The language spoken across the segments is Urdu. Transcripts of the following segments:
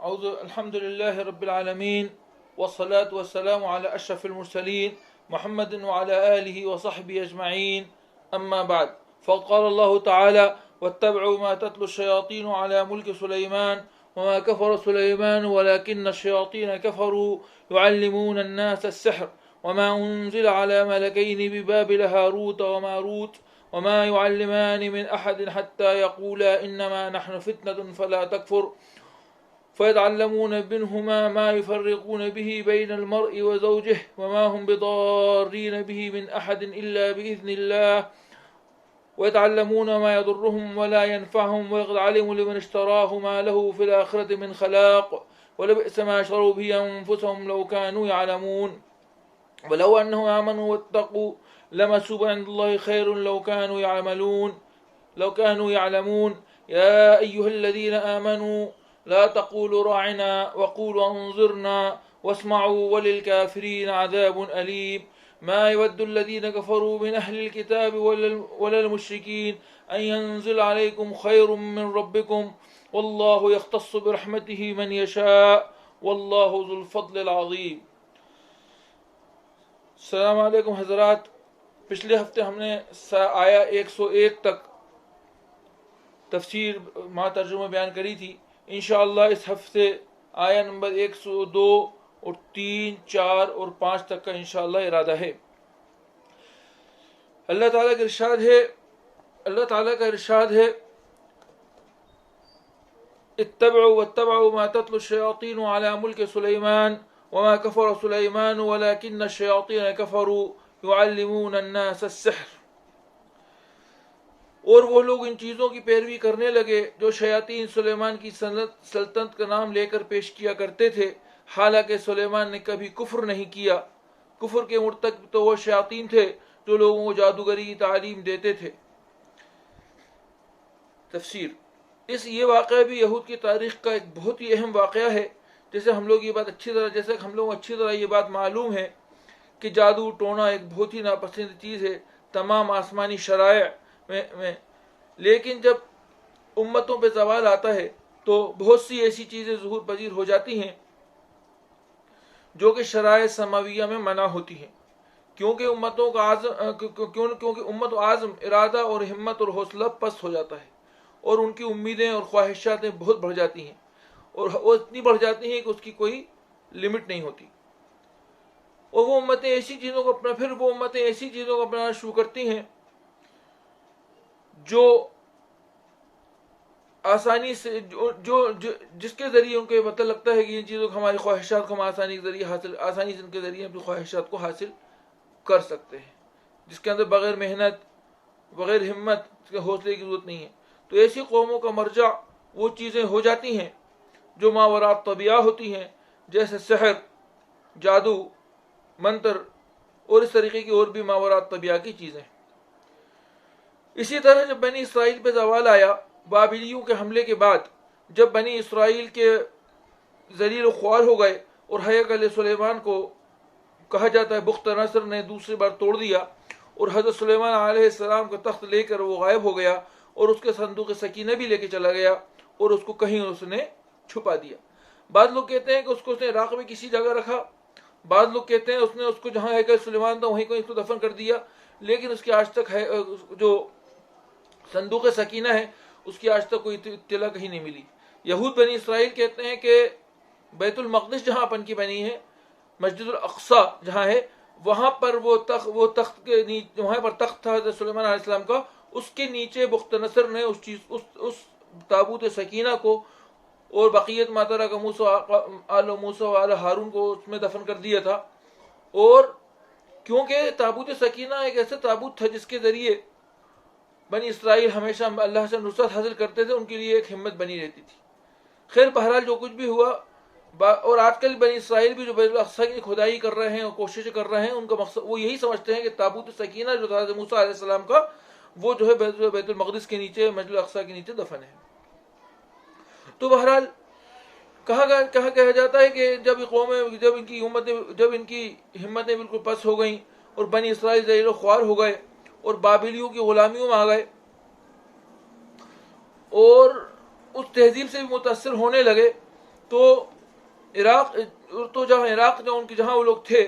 الحمد لله رب العالمين والصلاة والسلام على أشرف المرسلين محمد وعلى آله وصحبه أجمعين أما بعد فقال الله تعالى واتبعوا ما تتلو الشياطين على ملك سليمان وما كفر سليمان ولكن الشياطين كفروا يعلمون الناس السحر وما أنزل على ملكين ببابل هاروت وماروت وما يعلمان من أحد حتى يقولا إنما نحن فتنة فلا تكفر فيتعلمون منهما ما يفرقون به بين المرء وزوجه وما هم بضارين به من أحد إلا بإذن الله ويتعلمون ما يضرهم ولا ينفعهم ولقد علموا لمن اشتراه ما له في الآخرة من خلاق ولبئس ما شروا به أنفسهم لو كانوا يعلمون ولو أنهم آمنوا واتقوا لمثوبة عند الله خير لو كانوا يعلمون يا أيها الذين آمنوا لا تقولوا راعنا وقولوا انظرنا واسمعوا وللكافرين عذاب أليم ما يود الذين كفروا من أهل الكتاب ولا المشركين أن ينزل عليكم خير من ربكم والله يختص برحمته من يشاء والله ذو الفضل العظيم. السلام علیکم حضرات. پچھلے ہفتے ہم نے آیا 101 تک تفسیر ما ترجمہ بیان کری تھی. انشاءاللہ اس ہفتے آیا نمبر 102 اور 3, 4 اور 5 تک کا انشاءاللہ ارادہ ہے. اللہ تعالیٰ کا ارشاد ہے اتبعوا واتبعوا ما تتلو الشياطين على ملك سليمان وما كفر سليمان ولكن الشياطين كفروا يعلمون الناس السحر. اور وہ لوگ ان چیزوں کی پیروی کرنے لگے جو شیاطین سلیمان کی سلطنت کا نام لے کر پیش کیا کرتے تھے، حالانکہ سلیمان نے کبھی کفر نہیں کیا. کفر کے مرتکب تو وہ شیاطین تھے جو لوگوں کو جادوگری کی تعلیم دیتے تھے. تفسیر. یہ واقعہ بھی یہود کی تاریخ کا ایک بہت ہی اہم واقعہ ہے. جیسے ہم لوگ اچھی طرح یہ بات معلوم ہے کہ جادو ٹونا ایک بہت ہی ناپسند چیز ہے تمام آسمانی شرائع میں. لیکن جب امتوں پہ زوال آتا ہے تو بہت سی ایسی چیزیں ظہور پذیر ہو جاتی ہیں جو کہ شرائع سماویہ میں منع ہوتی ہیں، کیونکہ امت و عزم، ارادہ اور ہمت اور حوصلہ پست ہو جاتا ہے اور ان کی امیدیں اور خواہشاتیں بہت بڑھ جاتی ہیں اور وہ اتنی بڑھ جاتی ہیں کہ اس کی کوئی لمٹ نہیں ہوتی. اور وہ امتیں ایسی چیزوں کو اپنانا شروع کرتی ہیں جو آسانی سے جس کے ذریعے ان کو یہ پتہ لگتا ہے کہ ان چیزوں کو ہماری خواہشات کو ہم آسانی سے ان کے ذریعے اپنی خواہشات کو حاصل کر سکتے ہیں، جس کے اندر بغیر محنت، بغیر ہمت، اس کے حوصلے کی ضرورت نہیں ہے. تو ایسی قوموں کا مرجع وہ چیزیں ہو جاتی ہیں جو ماوراء طبیعہ ہوتی ہیں، جیسے سحر، جادو، منتر اور اس طریقے کی اور بھی ماوراء طبیعہ کی چیزیں. اسی طرح جب بنی اسرائیل پہ زوال آیا بابلیوں کے حملے کے بعد، جب بنی اسرائیل کے ذلیل و خوار ہو گئے اور ہیکل سلیمان کو کہا جاتا ہے بخت نصر نے دوسری بار توڑ دیا اور حضرت سلیمان علیہ السلام کا تخت لے کر وہ غائب ہو گیا اور اس کے صندوق سکینہ بھی لے کے چلا گیا اور اس کو کہیں اس نے چھپا دیا. بعض لوگ کہتے ہیں کہ اس کو اس نے عراق میں کسی جگہ رکھا، بعض لوگ کہتے ہیں اس نے اس کو جہاں ہیکل سلیمان تھا وہیں کو اس کو دفن کر دیا، لیکن اس کی آج تک جو صندوق سکینہ ہے اس کی آج تک کوئی اطلاع کہیں نہیں ملی. یہود بنی اسرائیل کہتے ہیں کہ بیت المقدس جہاں اپن کی بنی ہے، مسجد الاقصی جہاں ہے، وہاں پر وہ تخت کے نیچے، وہاں پر تخت تھا حضرت سلیمان علیہ السلام کا، اس کے نیچے بخت نصر نے اس تابوت سکینہ کو اور بقیت ماترا کا آل موسیٰ و آل ہارون کو اس میں دفن کر دیا تھا. اور کیونکہ تابوت سکینہ ایک ایسا تابوت تھا جس کے ذریعے بنی اسرائیل ہمیشہ اللہ سے نصرت حاصل کرتے تھے، ان کے لیے ایک ہمت بنی رہتی تھی. خیر بہرحال جو کچھ بھی ہوا، اور آج کل بنی اسرائیل بھی جو بیت الاقصی کی کھدائی کر رہے ہیں اور کوششیں کر رہے ہیں، ان کا مقصد وہ یہی سمجھتے ہیں کہ تابوت سکینہ جو تھا موسیٰ علیہ السلام کا، وہ جو ہے بیت المقدس کے نیچے، مسجد الاقصی کے نیچے دفن ہے. تو بہرحال کہا جاتا ہے کہ جب ان کی ہمتیں بالکل پست ہو گئیں اور بنی اسرائیل ذلیل و خوار ہو گئے اور بابلیوں کی غلامیوں میں آ گئے اور اس تہذیب سے بھی متاثر ہونے لگے، تو عراق تو جہاں عراق جو ان کی جہاں وہ لوگ تھے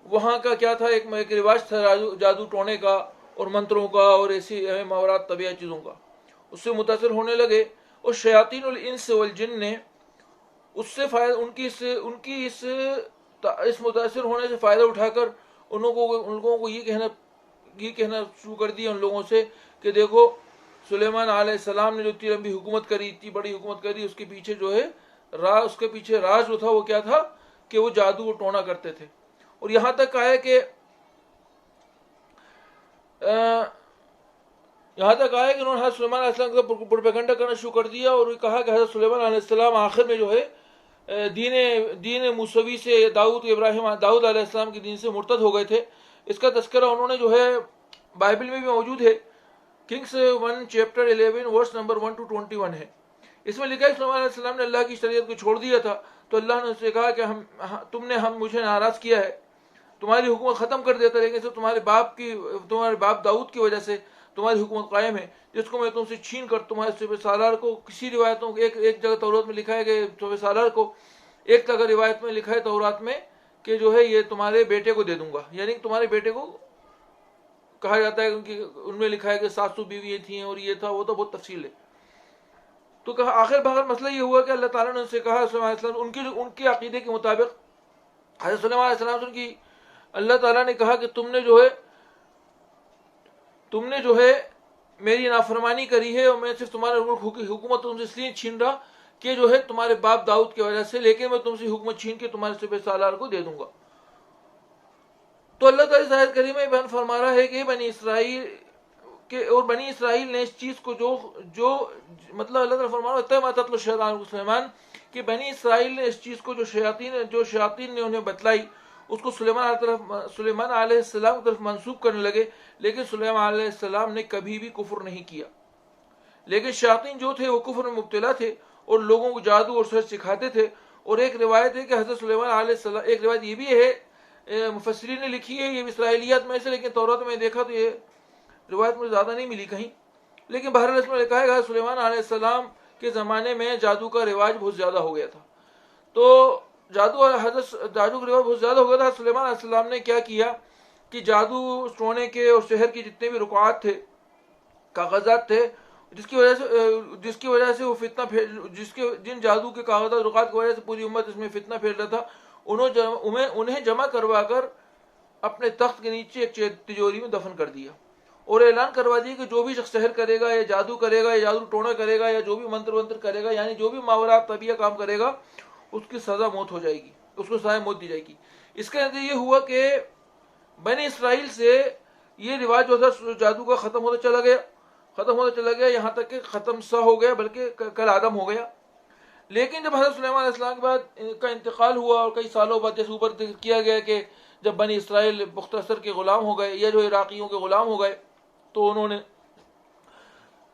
وہاں کا کیا تھا، ایک رواج تھا جادو ٹونے کا اور منتروں کا اور ایسی ماورات طبیعت چیزوں کا. اس سے متاثر ہونے لگے اور شیاطین الانس والجن نے اس سے فائدہ ان کی اس متاثر ہونے سے فائدہ اٹھا کر ان لوگوں کو یہ کہنا شروع کر دیا ان لوگوں سے کہ دیکھو سلیمان علیہ السلام نے جو اتنی لمبی حکومت کری، اتنی بڑی حکومت کری، اس کے پیچھے جو ہے اس کے پیچھے راز جو تھا وہ کیا تھا کہ وہ جادو و ٹونا کرتے تھے. اور یہاں تک آیا کہ انہوں نے حضرت سلیمان علیہ السلام کا پروپیگنڈا کرنا شروع کر دیا اور کہا کہ حضرت سلیمان علیہ السلام آخر میں جو ہے دین موسوی سے داؤد علیہ السلام کے دین سے مرتد ہو گئے تھے. اس کا تذکرہ انہوں نے جو ہے بائبل میں بھی موجود ہے، Kings 1 chapter 11 verse number 1 to 21 ہے. اس میں لکھا ہے سلیمان علیہ السلام نے اللہ کی شریعت کو چھوڑ دیا تھا تو اللہ نے اس سے کہا کہ تم نے مجھے ناراض کیا ہے، تمہاری حکومت ختم کر دیتا، لیکن صرف تمہارے باپ داؤد کی وجہ سے تمہاری حکومت قائم ہے، جس کو میں تم سے چھین کر تمہارے سپہ سالار کو کسی روایتوں ایک جگہ تورات میں لکھا ہے کہ سپہ سالار کو، ایک جگہ روایت میں لکھا ہے تورات میں کہ جو ہے یہ تمہارے بیٹے کو دے دوں گا. یعنی تمہارے بیٹے کو کہا جاتا ہے کہ ان میں لکھا ہے کہ 700 بیویاں تھیں اور یہ تھا وہ تو بہت تفصیل ہے. تو کہا آخر بغیر مسئلہ یہ ہوا کہ اللہ تعالیٰ نے ان سے کہا سلیمان علیہ السلام ان کے عقیدے کے مطابق حضرت سلیمان علیہ السلام سے اللہ تعالیٰ نے کہا کہ تم نے جو ہے میری نافرمانی کری ہے اور میں صرف تمہارے حکومت تم سے اس لیے چھین رہا کہ جو ہے تمہارے باپ داؤد کی وجہ سے، لیکن میں تم سے حکومت چھین کے تمہارے سپہ سالار کو دے دوں گا. تو اللہ تعالیٰ آیت کریمہ میں بیان فرما رہا ہے کہ بنی اسرائیل نے اس چیز کو جو مطلب اللہ تعالیٰ فرما رہا ہے شیطان سلیمان کہ بنی اسرائیل نے اس چیز کو جو شیاطین نے انہیں بتلائی اس کو سلیمان علیہ السلام کی طرف منسوب کرنے لگے، لیکن سلیمان علیہ السلام نے کبھی بھی کفر نہیں کیا. لیکن شیاطین جو تھے وہ کفر میں مبتلا تھے اور لوگوں کو جادو اور سحر سکھاتے تھے. اور ایک روایت ہے کہ حضرت سلیمان علیہ السلام، ایک روایت یہ بھی ہے مفسرین نے لکھی ہے، یہ اسرائیلیات میں سے، لیکن تورات میں دیکھا تو یہ روایت مجھے زیادہ نہیں ملی کہیں، لیکن بہرحال اس میں لکھا ہے کہ حضرت سلیمان علیہ السلام کے زمانے میں جادو کا رواج بہت زیادہ ہو گیا تھا. تو جادو کا رواج بہت زیادہ ہو گیا تھا. سلیمان علیہ السلام نے کیا کیا کہ جادو ٹونے کے اور شہر کی جتنے بھی رکوات تھے، کاغذات تھے، جس کی وجہ سے وہ فتنہ جن جادو کے کاغذات رکوات کی وجہ سے پوری امت اس میں فتنہ پھیل رہا تھا، انہیں جمع کروا کر اپنے تخت کے نیچے ایک تجوری میں دفن کر دیا اور اعلان کروا دیا کہ جو بھی شخص سحر کرے گا یا جادو کرے گا یا جادو ٹونا کرے گا یا جو بھی منتر کرے گا، یعنی جو بھی ماورات طبیعہ کام کرے گا، اس کی سزا موت ہو جائے گی، اس کو سزا موت دی جائے گی. اس کا نتیجہ یہ ہوا کہ بنی اسرائیل سے یہ رواج جو تھا جادو کا ختم ہوتا چلا گیا یہاں تک کہ ختم سا ہو گیا، بلکہ کل آدم ہو گیا. لیکن جب حضرت سلیمان علیہ السلام کے بعد کا انتقال ہوا اور کئی سالوں بعد جیسے اوپر کیا گیا کہ جب بنی اسرائیل مختصر کے غلام ہو گئے یا جو عراقیوں کے غلام ہو گئے تو انہوں نے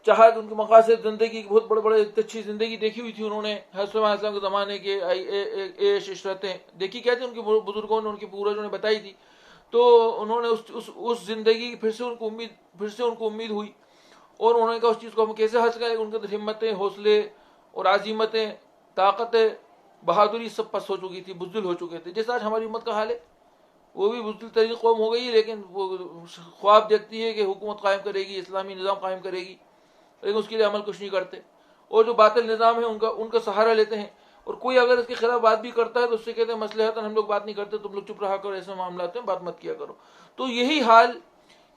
چاہا کہ ان کے مقاصد زندگی کی بہت بڑے اچھی زندگی دیکھی ہوئی تھی انہوں نے، حضرت سلیمان علیہ السلام کے زمانے کے عیش عشرتیں دیکھی کیا تھی ان کے بزرگوں نے، ان کے پورجوں نے بتائی تھی. تو انہوں نے اس زندگی کی پھر سے ان کو امید ہوئی اور انہوں نے کہا اس چیز کو ہم کیسے حاصل کریں. ان کے اندر ہمتیں، حوصلے اور عزیمتیں، طاقتیں، بہادری سب پس ہو چکی تھی، بزدل ہو چکے تھے. جیسا آج ہماری امت کا حال ہے، وہ بھی بزدل ترین قوم ہو گئی، لیکن وہ خواب دیکھتی ہے کہ حکومت قائم کرے گی، اسلامی نظام قائم کرے گی، لیکن اس کے لیے عمل کچھ نہیں کرتے. اور جو باطل نظام ہے ان کا سہارا لیتے ہیں، اور کوئی اگر اس کے خلاف بات بھی کرتا ہے تو اس سے کہتے ہیں مصلحتاً ہم لوگ بات نہیں کرتے، تم لوگ چپ رہا کرو، ایسے معاملات میں بات مت کیا کرو. تو یہی حال،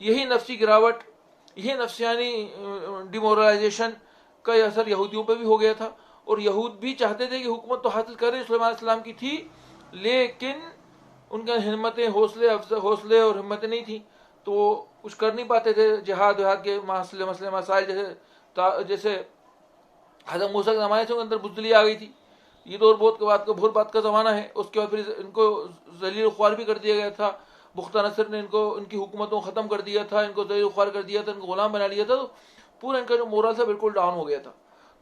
یہی نفسی گراوٹ، یہی نفسیانی ڈیمورلائزیشن کا اثر یہودیوں پہ بھی ہو گیا تھا. اور یہود بھی چاہتے تھے کہ حکومت تو حاصل کرے سلیمان علیہ السلام کی تھی، لیکن ان کے حوصلے اور ہمتیں نہیں تھیں تو کچھ کر نہیں پاتے تھے. جہاد کے مسائل جیسے حضرت موسیٰ کے زمانے سے ان کے اندر بزدلی آ گئی تھی. یہ تو اور بہت بات کا زمانہ ہے. اس کے بعد پھر ان کو ذلیل و خوار بھی کر دیا گیا تھا. بختہ نصر نے ان کی حکومتوں کو ختم کر دیا تھا، ان کو ذلیل و خوار کر دیا تھا، ان کو غلام بنا لیا تھا. تو پورا ان کا جو مورل تھا بالکل ڈاؤن ہو گیا تھا.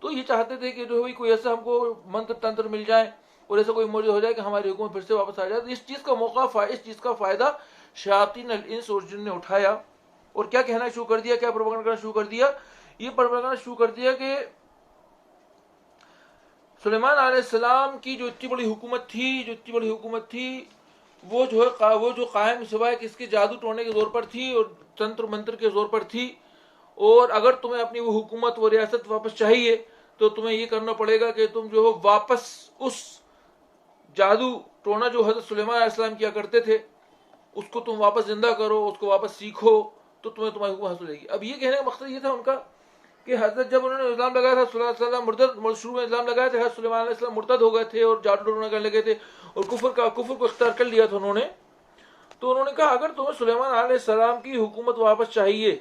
تو یہ چاہتے تھے کہ جو کوئی ایسا ہم کو منتر تنتر مل جائے اور ایسا کوئی موجود ہو جائے کہ ہماری حکومت پھر سے واپس آ جائے. تو اس چیز کا فائدہ شیاطین الانس اور جن نے اٹھایا اور کیا کہنا شروع کر دیا، کیا پروپیگنڈا کرنا شروع کر دیا. یہ پروپیگنڈا شروع کر دیا کہ سلیمان علیہ السلام کی جو اتنی بڑی حکومت تھی وہ جو قائم سوائے کہ اس کے جادو ٹونے کے زور پر تھی اور تنتر منتر کے زور پر تھی. اور اگر تمہیں اپنی وہ حکومت وہ ریاست واپس چاہیے تو تمہیں یہ کرنا پڑے گا کہ تم جو واپس اس جادو ٹونا جو حضرت سلیمان علیہ السلام کیا کرتے تھے اس کو تم واپس زندہ کرو, اس کو واپس سیکھو, تو تمہاری حکومت حاصل ہوگی. اب یہ کہنے کا مقصد یہ تھا ان کا کہ حضرت جب انہوں نے الزام لگایا تھا صلی اللہ علیہ وسلم شروع میں الزام لگایا تھا حضرت سلیمان علیہ السلام مرتد ہو گئے تھے اور جادو ٹونا کرنے لگے تھے اور کفر کو اختیار کر لیا تھا انہوں نے. تو انہوں نے کہا اگر تمہیں سلیمان علیہ السلام کی حکومت واپس چاہیے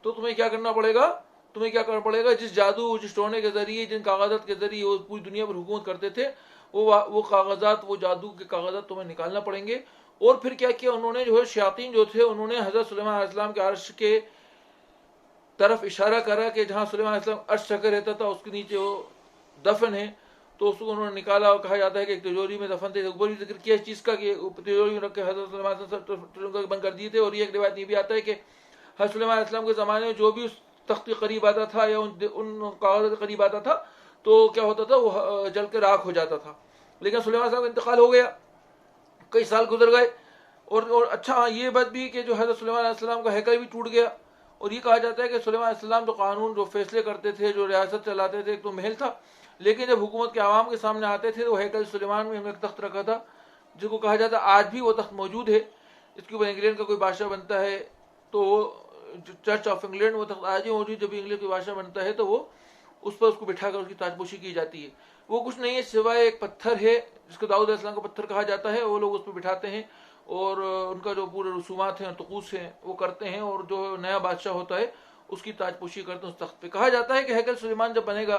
تو تمہیں کیا کرنا پڑے گا, جس جادو جس ٹونے کے ذریعے جن کاغذات کے ذریعے وہ پوری دنیا پر حکومت کرتے تھے وہ کاغذات وہ جادو کے کاغذات تمہیں نکالنا پڑیں گے. اور پھر کیا کیا انہوں نے جو ہے شیاطین جو تھے انہوں نے حضرت سلیمان علیہ السلام کے عرش کے طرف اشارہ کرا کہ جہاں سلیمان علیہ السلام عرش چکر رہتا تھا اس کے نیچے وہ دفن ہے, تو اس کو انہوں نے نکالا اور کہا جاتا ہے کہ ایک تجوری میں دفن تھے. اوپر بھی ذکر کیا اس چیز کا کہ تجوری میں رکھ کے حضرت سلیمان علیہ السلام بند کر دیے تھے. اور یہ ایک روایت یہ بھی آتا ہے کہ حضرت سلیمان علیہ السلام کے زمانے میں جو بھی اس تخت کے قریب آتا تھا یا ان کاغذات کے قریب آتا تھا تو کیا ہوتا تھا, وہ جل کے راکھ ہو جاتا تھا. لیکن سلیمان علیہ السلام کا انتقال ہو گیا, کئی سال گزر گئے. اور اچھا یہ بات بھی کہ جو حضرت سلیمان علیہ السلام کا ہیکل بھی ٹوٹ گیا. اور یہ کہا جاتا ہے کہ سلیمان علیہ السلام جو قانون جو فیصلے کرتے تھے جو ریاست چلاتے تھے ایک تو محل تھا, لیکن جب حکومت کے عوام کے سامنے آتے تھے تو ہیکل سلیمان میں ایک تخت رکھا تھا جس کو کہا جاتا ہے آج بھی وہ تخت موجود ہے. اس کے اوپر انگلینڈ کا کوئی بادشاہ بنتا ہے تو چرچ آف انگلینڈ وہ تخت آج بھی موجود, جب انگلینڈ کوئی بادشاہ بنتا ہے تو وہ اس پر اس کو بٹھا کر اس کی تاجپوشی کی جاتی ہے. وہ کچھ نہیں ہے سوائے ایک پتھر ہے جس کو داؤد علیہ السلام کا پتھر کہا جاتا ہے. وہ لوگ اس پہ بٹھاتے ہیں اور ان کا جو پورے رسومات ہیں طقوس ہیں وہ کرتے ہیں, اور جو نیا بادشاہ ہوتا ہے اس کی تاج پوشی کرتے ہیں اس تخت پہ. کہا جاتا ہے کہ ہیکل سلیمان جب بنے گا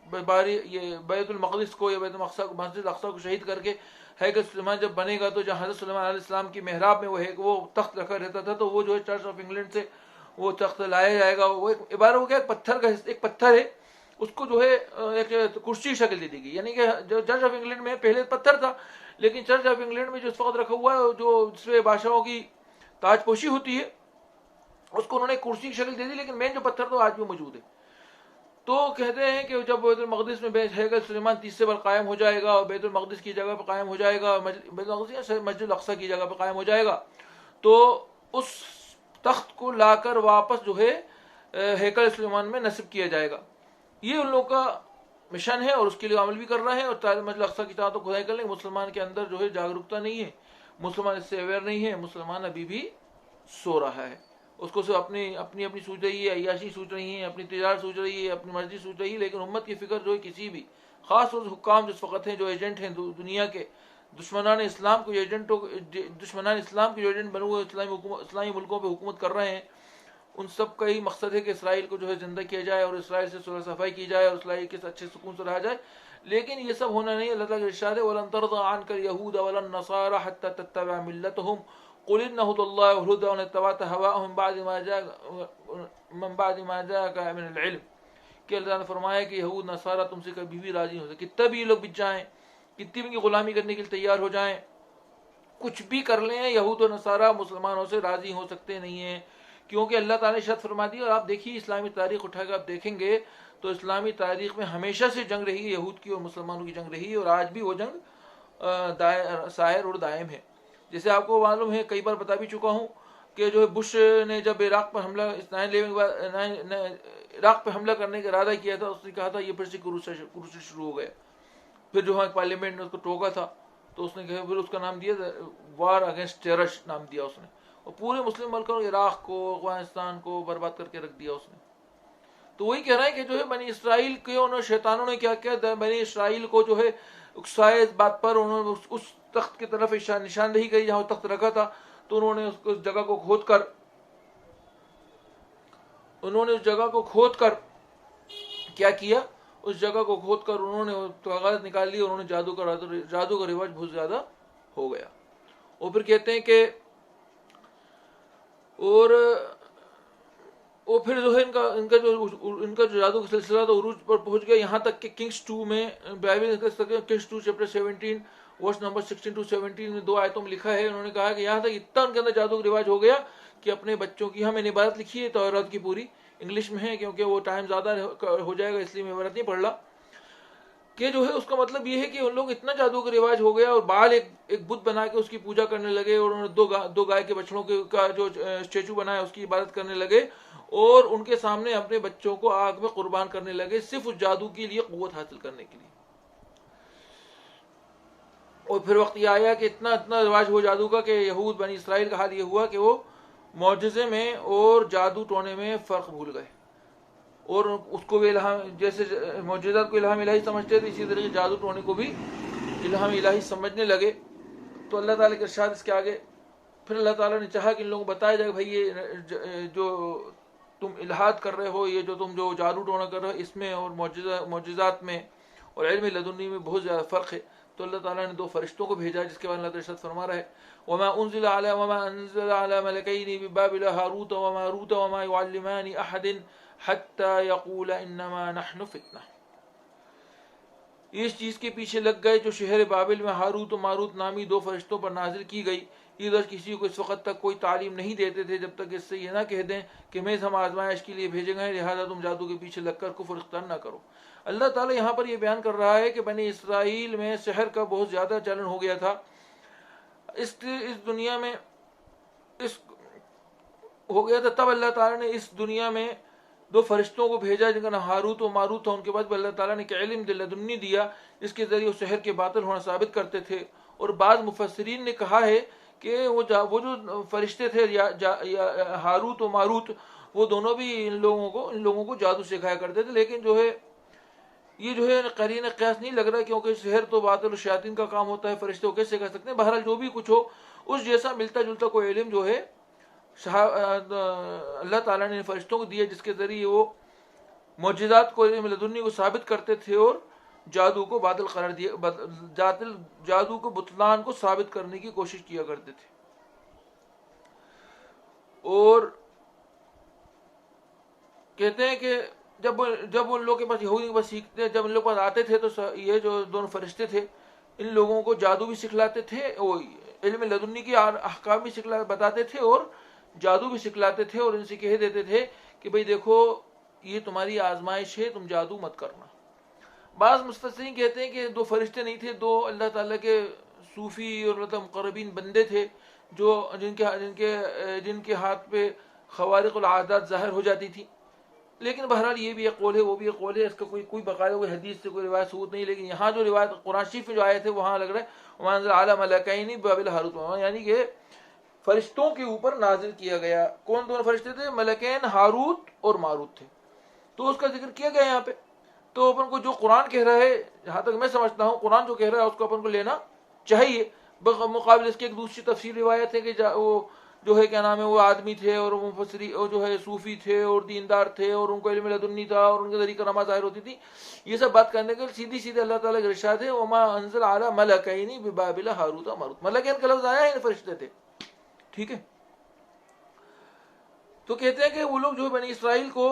یہ بیت المقدس کو یا بیت مسجد اقصی کو شہید کر کے ہیکل سلیمان جب بنے گا تو جہاں حضرت سلیمان علیہ السلام کی محراب میں وہ تخت رکھا رہتا تھا تو وہ جو ہے چرچ آف انگلینڈ سے وہ تخت لایا جائے گا. وہ عبارت ہو گیا ایک پتھر ہے, اس کو جو ہے ایک کرسی شکل دے دی گئی. یعنی کہ چرچ آف انگلینڈ میں پہلے پتھر تھا, لیکن چرچ آف انگلینڈ میں جو اس وقت رکھا ہوا ہے جو جس میں بادشاہوں کی تاج پوشی ہوتی ہے اس کو انہوں نے کرسی کی شکل دے دی, لیکن مین جو پتھر تو آج بھی موجود ہے. تو کہتے ہیں کہ جب بیت المقدس میں ہیکل سلیمان تیسرے بار قائم ہو جائے گا اور بیت المقدس کی جگہ پہ قائم ہو جائے گا, بیت المقدس مسجد الاقصی کی جگہ پہ قائم ہو جائے گا, تو اس تخت کو لا کر واپس جو ہے ہیکل سلیمان میں نصب کیا جائے گا. یہ ان لوگوں کا مشن ہے اور اس کے لیے عمل بھی کر رہے ہیں. اور مسجد الاقصی کی طرح تو کھدائی کر لیں, مسلمان کے اندر جو ہے جاگرکتا نہیں ہے, مسلمان اس سے اویئر نہیں ہے, مسلمان ابھی بھی سو رہا ہے. اس کو صرف اپنی سوچ رہی ہے, عیاشی سوچ رہی ہے, اپنی تجارت سوچ رہی ہے, اپنی مرضی سوچ رہی ہے, لیکن امت کی فکر جو ہے کسی بھی خاص طور سے حکام جس وقت ہیں جو ایجنٹ ہیں دنیا کے دشمنان اسلام کو جو ایجنٹ بنے ہوئے اسلامی ملکوں پہ حکومت کر رہے ہیں, ان سب کا ہی مقصد ہے کہ اسرائیل کو جو ہے زندہ کیا جائے اور اسرائیل سے صلح صفائی کی جائے اور اسرائیل کے اچھے سکون سے رہا جائے. لیکن یہ سب ہونا نہیں. اللہ تعالیٰ کا ارشاد ہے وَلَن تَرْضَىٰ عَنْكَ الْيَهُودَ وَلَا النَّصَارَىٰ حَتَّىٰ تَتَّبِعَ مِلَّتَهُمْ قُلْ إِنَّ هُدَى اللَّهِ وَالْهُدَىٰ وَإِنِ اتَّبَعْتَ هَوَاءَهُم من بعد ما جاءك من العلم. کہ اللہ نے فرمایا کہ یہود نصارہ تم سے کبھی بھی راضی نہیں ہو سکتے, کتنا بھی یہ لوگ بچ جائیں, کتنی بھی ان کی غلامی کرنے کے لیے تیار ہو جائیں, کچھ بھی کر لیں, یہود و نصارہ مسلمانوں سے راضی ہو سکتے نہیں ہیں, کیونکہ اللہ تعالیٰ نے شرط فرما دی. اور آپ دیکھیے اسلامی تاریخ اٹھا کر آپ دیکھیں گے تو اسلامی تاریخ میں ہمیشہ سے جنگ رہی ہے, یہود کی اور مسلمانوں کی جنگ رہی ہے, اور آج بھی وہ جنگ سائر اور دائم ہے. جیسے آپ کو معلوم ہے, کئی بار بتا بھی چکا ہوں کہ جو ہے بش نے جب عراق پر حملہ 9/11 عراق پہ حملہ کرنے کا ارادہ کیا تھا, اس نے کہا تھا یہ پھر سے کروسے شروع ہو گیا. پھر جو ہے پارلیمنٹ نے اس کو ٹوکا تھا تو اس نے کہا, پھر اس کا نام دیا وار اگینسٹ ٹیرر نام دیا اس نے, اور پورے مسلم ملکوں عراق کو افغانستان کو برباد کر کے رکھ دیا اس نے. تو وہی کہہ رہا ہے کہ جو ہے بنی اسرائیل کے انہوں شیطانوں نے کیا کیا, بنی اسرائیل کو جو ہے اکسائے اس بات پر, انہوں نے اس تخت کی طرف نشاندہی کری جہاں وہ تخت رکھا تھا, تو انہوں نے اس جگہ کو کھود کر کیا کیا, اس جگہ کو کھود کر انہوں نے کاغذ نکال لی, انہوں نے جادو کا رواج بہت زیادہ ہو گیا. اور پھر کہتے ہیں کہ اور پھر جو ہے ان کا جو جادو کا سلسلہ تو عروج پر پہنچ گیا, یہاں تک کہ کنگز 2 میں Bible Kings 2 chapter 17 verse number 16 to 17 میں 2 آیتوں میں لکھا ہے, انہوں نے کہا کہ یہاں تک اتنا ان کے اندر جادو کا رواج ہو گیا کہ اپنے بچوں کی, ہمیں عبارت لکھی ہے تورات کی پوری انگلش میں ہے, کیونکہ وہ ٹائم زیادہ ہو جائے گا اس لیے میں عبارت نہیں پڑھ رہا. کہ جو ہے اس کا مطلب یہ ہے کہ ان لوگ اتنا جادو کا رواج ہو گیا اور بال ایک بت بنا کے اس کی پوجا کرنے لگے، اور انہوں نے دو گائے کے بچڑوں کا جو اسٹیچو بنا ہے اس کی عبادت کرنے لگے، اور ان کے سامنے اپنے بچوں کو آگ میں قربان کرنے لگے صرف اس جادو کے لیے، قوت حاصل کرنے کے لیے۔ اور پھر وقت یہ آیا کہ اتنا رواج ہوا جادو کا کہ یہود بنی اسرائیل کا حال یہ ہوا کہ وہ معجزے میں اور جادو ٹونے میں فرق بھول گئے، اور اس کو بھی الہام، جیسے معجزات کو الہام الہی سمجھتے تھے، اسی طریقے جادو ٹونے کو بھی الہام الہی سمجھنے لگے۔ تو اللہ تعالیٰ کے ارشاد اس کے آگے، پھر اللہ تعالیٰ نے چاہا کہ ان لوگوں کو بتایا جائے کہ بھائی یہ جو تم الہاد کر رہے ہو، یہ جو تم جو جادو ٹونا کر رہے ہو، اس میں اور معجزات میں اور علم لدنی میں بہت زیادہ فرق ہے۔ تو اللہ تعالیٰ نے دو فرشتوں کو بھیجا، جس کے بعد اللہ تعالیٰ ارشاد فرما رہا ہے وَمَا أَنزِلَ عَلَى مَلَكَيْنِ بِبَابِلَ هَارُوتَ وَمَارُوتَ وَمَا يُعَلِّمَانِ أَحَدٍ حَتَّى يَقُولَ إِنَّمَا نَحْنُ فِتْنَةٌ۔ اس چیز کے پیچھے لگ گئے جو شہر بابل میں ہاروت و ماروت نامی دو فرشتوں پر نازل کی گئی، ادھر کسی کو اس وقت تک کوئی تعلیم نہیں دیتے تھے جب تک اس سے یہ نہ کہہ دیں کہ محض ہم آزمائش کے لیے بھیجے گئے، لہٰذا تم جادو کے پیچھے لگ کر کفر اختیار نہ کرو۔ اللہ تعالیٰ یہاں پر یہ بیان کر رہا ہے کہ بنی اسرائیل میں سحر کا بہت زیادہ چلن ہو گیا تھا۔ اس دنیا میں اس ہو گیا تھا، تب اللہ تعالیٰ نے اس دنیا میں دو فرشتوں کو بھیجا جن کا نام ہاروت و ماروت تھا۔ ان کے بعد اللہ تعالیٰ نے کہ علم لدنی دیا، اس کے ذریعے وہ سحر کے باطل ہونا ثابت کرتے تھے۔ اور بعض مفسرین نے کہا ہے کہ وہ جو فرشتے تھے ہاروت و ماروت، وہ دونوں بھی ان لوگوں کو جادو سکھایا کرتے تھے، لیکن جو ہے یہ جو ہے قرین قیاس نہیں لگ رہا، کیونکہ سحر تو باطل و شیاطین کا کام ہوتا ہے، فرشتے کو کیسے کر سکتے ہیں؟ بہرحال جو بھی کچھ ہو، اس جیسا ملتا جلتا کوئی علم جو ہے اللہ تعالیٰ نے فرشتوں کو دیا، جس کے ذریعے وہ معجزات کو، علم لدنی کو ثابت کرتے تھے اور جادو کو باطل قرار دیا، جادو کو بطلان کو ثابت کرنے کی کوشش کیا کرتے تھے۔ اور کہتے ہیں کہ جب ان لوگوں کے پاس یہودی کے پاس سیکھتے، جب ان لوگوں کے پاس آتے تھے تو یہ جو دونوں فرشتے تھے ان لوگوں کو جادو بھی سکھلاتے تھے، وہ علم لدنی کے احکام بھی بتاتے تھے اور جادو بھی سکھلاتے تھے، اور ان سے کہہ دیتے تھے کہ بھئی دیکھو یہ تمہاری آزمائش ہے، تم جادو مت کرنا۔ بعض مفسرین کہتے ہیں کہ دو فرشتے نہیں تھے، دو اللہ تعالیٰ کے صوفی اور مقربین بندے تھے، جو جن کے ہاتھ پہ خوارق العادات ظاہر ہو جاتی تھی۔ لیکن بہرحال یہ بھی ایک قول ہے، وہ بھی ایک قول ہے، اس کا کوئی باقاعدہ کوئی حدیث سے کوئی روایت ثبوت نہیں، لیکن یہاں جو روایت قرآن شریف میں جو آئے تھے وہاں لگ رہا ہے وَمَا أَنزَلَ عَلَى مَلَكَيْنِ بِبَابِلَ هَارُوتَ وَمَارُوتَ، یعنی کہ فرشتوں کے اوپر نازل کیا گیا۔ کون دونوں فرشتے تھے؟ ملکین ہاروت اور ماروت تھے، تو اس کا ذکر کیا گیا یہاں پہ۔ تو اپن کو جو قرآن کہہ رہا ہے، جہاں تک میں سمجھتا ہوں قرآن جو کہہ رہا ہے اس کو اپن کو لینا چاہیے۔ مقابل اس کے ایک دوسری تفسیر روایت ہے کہ وہ جو ہے کیا نام ہے، وہ آدمی تھے اور مفسری اور جو ہے صوفی تھے اور دیندار تھے اور ان کو علم لدنی تھا اور ان کے ذریعے کرامات ظاہر ہوتی تھی۔ یہ سب بات کرنے کے سیدھی اللہ تعالیٰ کے ارشاد ہے وما انزل علی ملکین ببابل ہاروت و ماروت، ملکین کا لفظ آیا ہے، فرشتے تھے، ٹھیک ہے۔ تو کہتے ہیں کہ وہ لوگ جو بنی اسرائیل کو،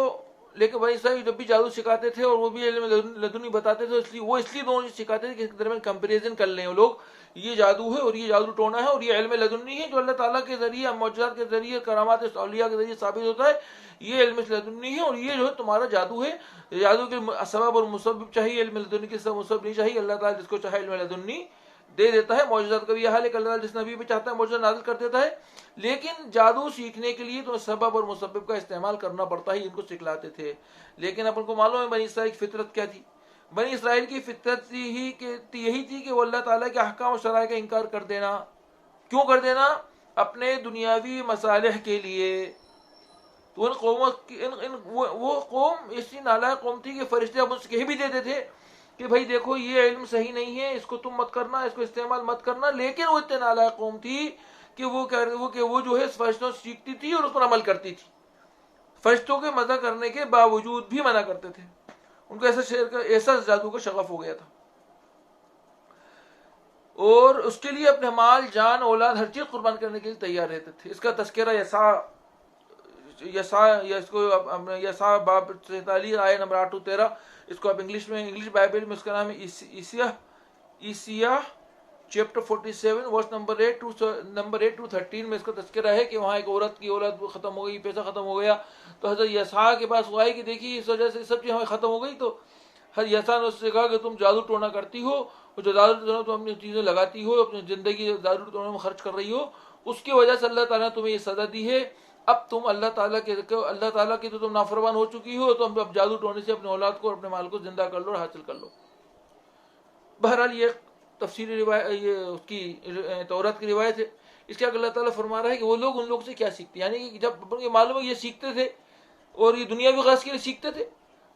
لیکن بنی اسرائیل جب بھی جادو سکھاتے تھے اور وہ بھی علم لدنی بتاتے تھے، اس لیے دونوں سکھاتے تھے کہ اس کے درمیان کمپیریزن کر لیں وہ لوگ، یہ جادو ہے اور یہ جادو ٹونا ہے، اور یہ علم لدنی ہے جو اللہ تعالیٰ کے ذریعے، معجزات کے ذریعے، کرامات اولیاء کے ذریعے ثابت ہوتا ہے، یہ علم لدنی ہے، اور یہ جو ہے تمہارا جادو ہے۔ جادو کے سبب اور مسبب چاہیے، علم لدنی کے سبب مسبب نہیں چاہیے۔ اللہ تعالیٰ جس کو چاہے علم لدنی دے دیتا ہے۔ معجزات کا بھی یہ حال ہے کہ اللہ تعالیٰ جس نبی پہ چاہتا ہے معجزہ نازل کر دیتا ہے، لیکن جادو سیکھنے کے لیے تو سبب اور مسبب کا استعمال کرنا پڑتا ہے، ان کو سکھلاتے تھے۔ لیکن اپن کو معلوم ہے بنی اسرائیل کی فطرت کیا تھی۔ بنی اسرائیل کی فطرت یہی تھی کہ وہ اللہ تعالیٰ کے احکام و شرائع کا انکار کر دینا۔ کیوں کر دینا؟ اپنے دنیاوی مصالح کے لیے۔ تو وہ قوم ایسی نالائق قوم تھی کہ فرشتے اب اس کہہ بھی دیتے تھے کہ بھائی دیکھو یہ علم صحیح نہیں ہے، اس کو تم مت کرنا، اس کو استعمال مت کرنا، لیکن وہ اتنے نالائق قوم تھی کہ وہ جو ہے فرشتوں سے سیکھتی تھی اور اس پر عمل کرتی تھی، فرشتوں کے مزہ کرنے کے باوجود بھی منع کرتے تھے۔ ان کو ایسا جادو کا شغف ہو گیا تھا، اور اس کے لیے اپنے مال، جان، اولاد، ہر چیز قربان کرنے کے لیے تیار رہتے تھے۔ اس کا تذکرہ یسع باب 43 آیہ نمبر 8 و 13، اس کو آپ انگلش بائبل میں اس کا نام ہے ایسیہ چیپٹر 47 ورس نمبر 8 to 13 میں اس کا تذکرہ ہے کہ وہاں ایک عورت کی اولاد ختم ہو گئی، پیسہ ختم ہو گیا، تو حضرت یسع کے پاس وہ آئی کہ دیکھیے اس وجہ سے سب چیز ہمیں ختم ہو گئی، تو حضرت یسا نے اس سے کہا کہ تم جادو ٹونا کرتی ہو، اور جو جادو ٹونا تم اپنی چیزیں لگاتی ہو، اپنی زندگی جادو ٹونا میں خرچ کر رہی ہو، اس کی وجہ سے اللہ تعالیٰ نے تمہیں یہ سزا دی ہے. اب تم اللہ تعالیٰ کی تو تم نافرمان ہو چکی ہو، تو اب جادو ٹونے سے اپنے اولاد کو اور اپنے مال کو زندہ کر لو اور حاصل کر لو. بہرحال یہ تفسیری روایت، یہ اس کی توراۃ کی روایت ہے. اس کے آگے اللہ تعالیٰ فرما رہا ہے کہ وہ لوگ ان لوگ سے کیا سیکھتے ہیں، یعنی کہ جب یہ معلوم ہے یہ سیکھتے تھے اور یہ دنیاوی غرض کے لیے سیکھتے تھے،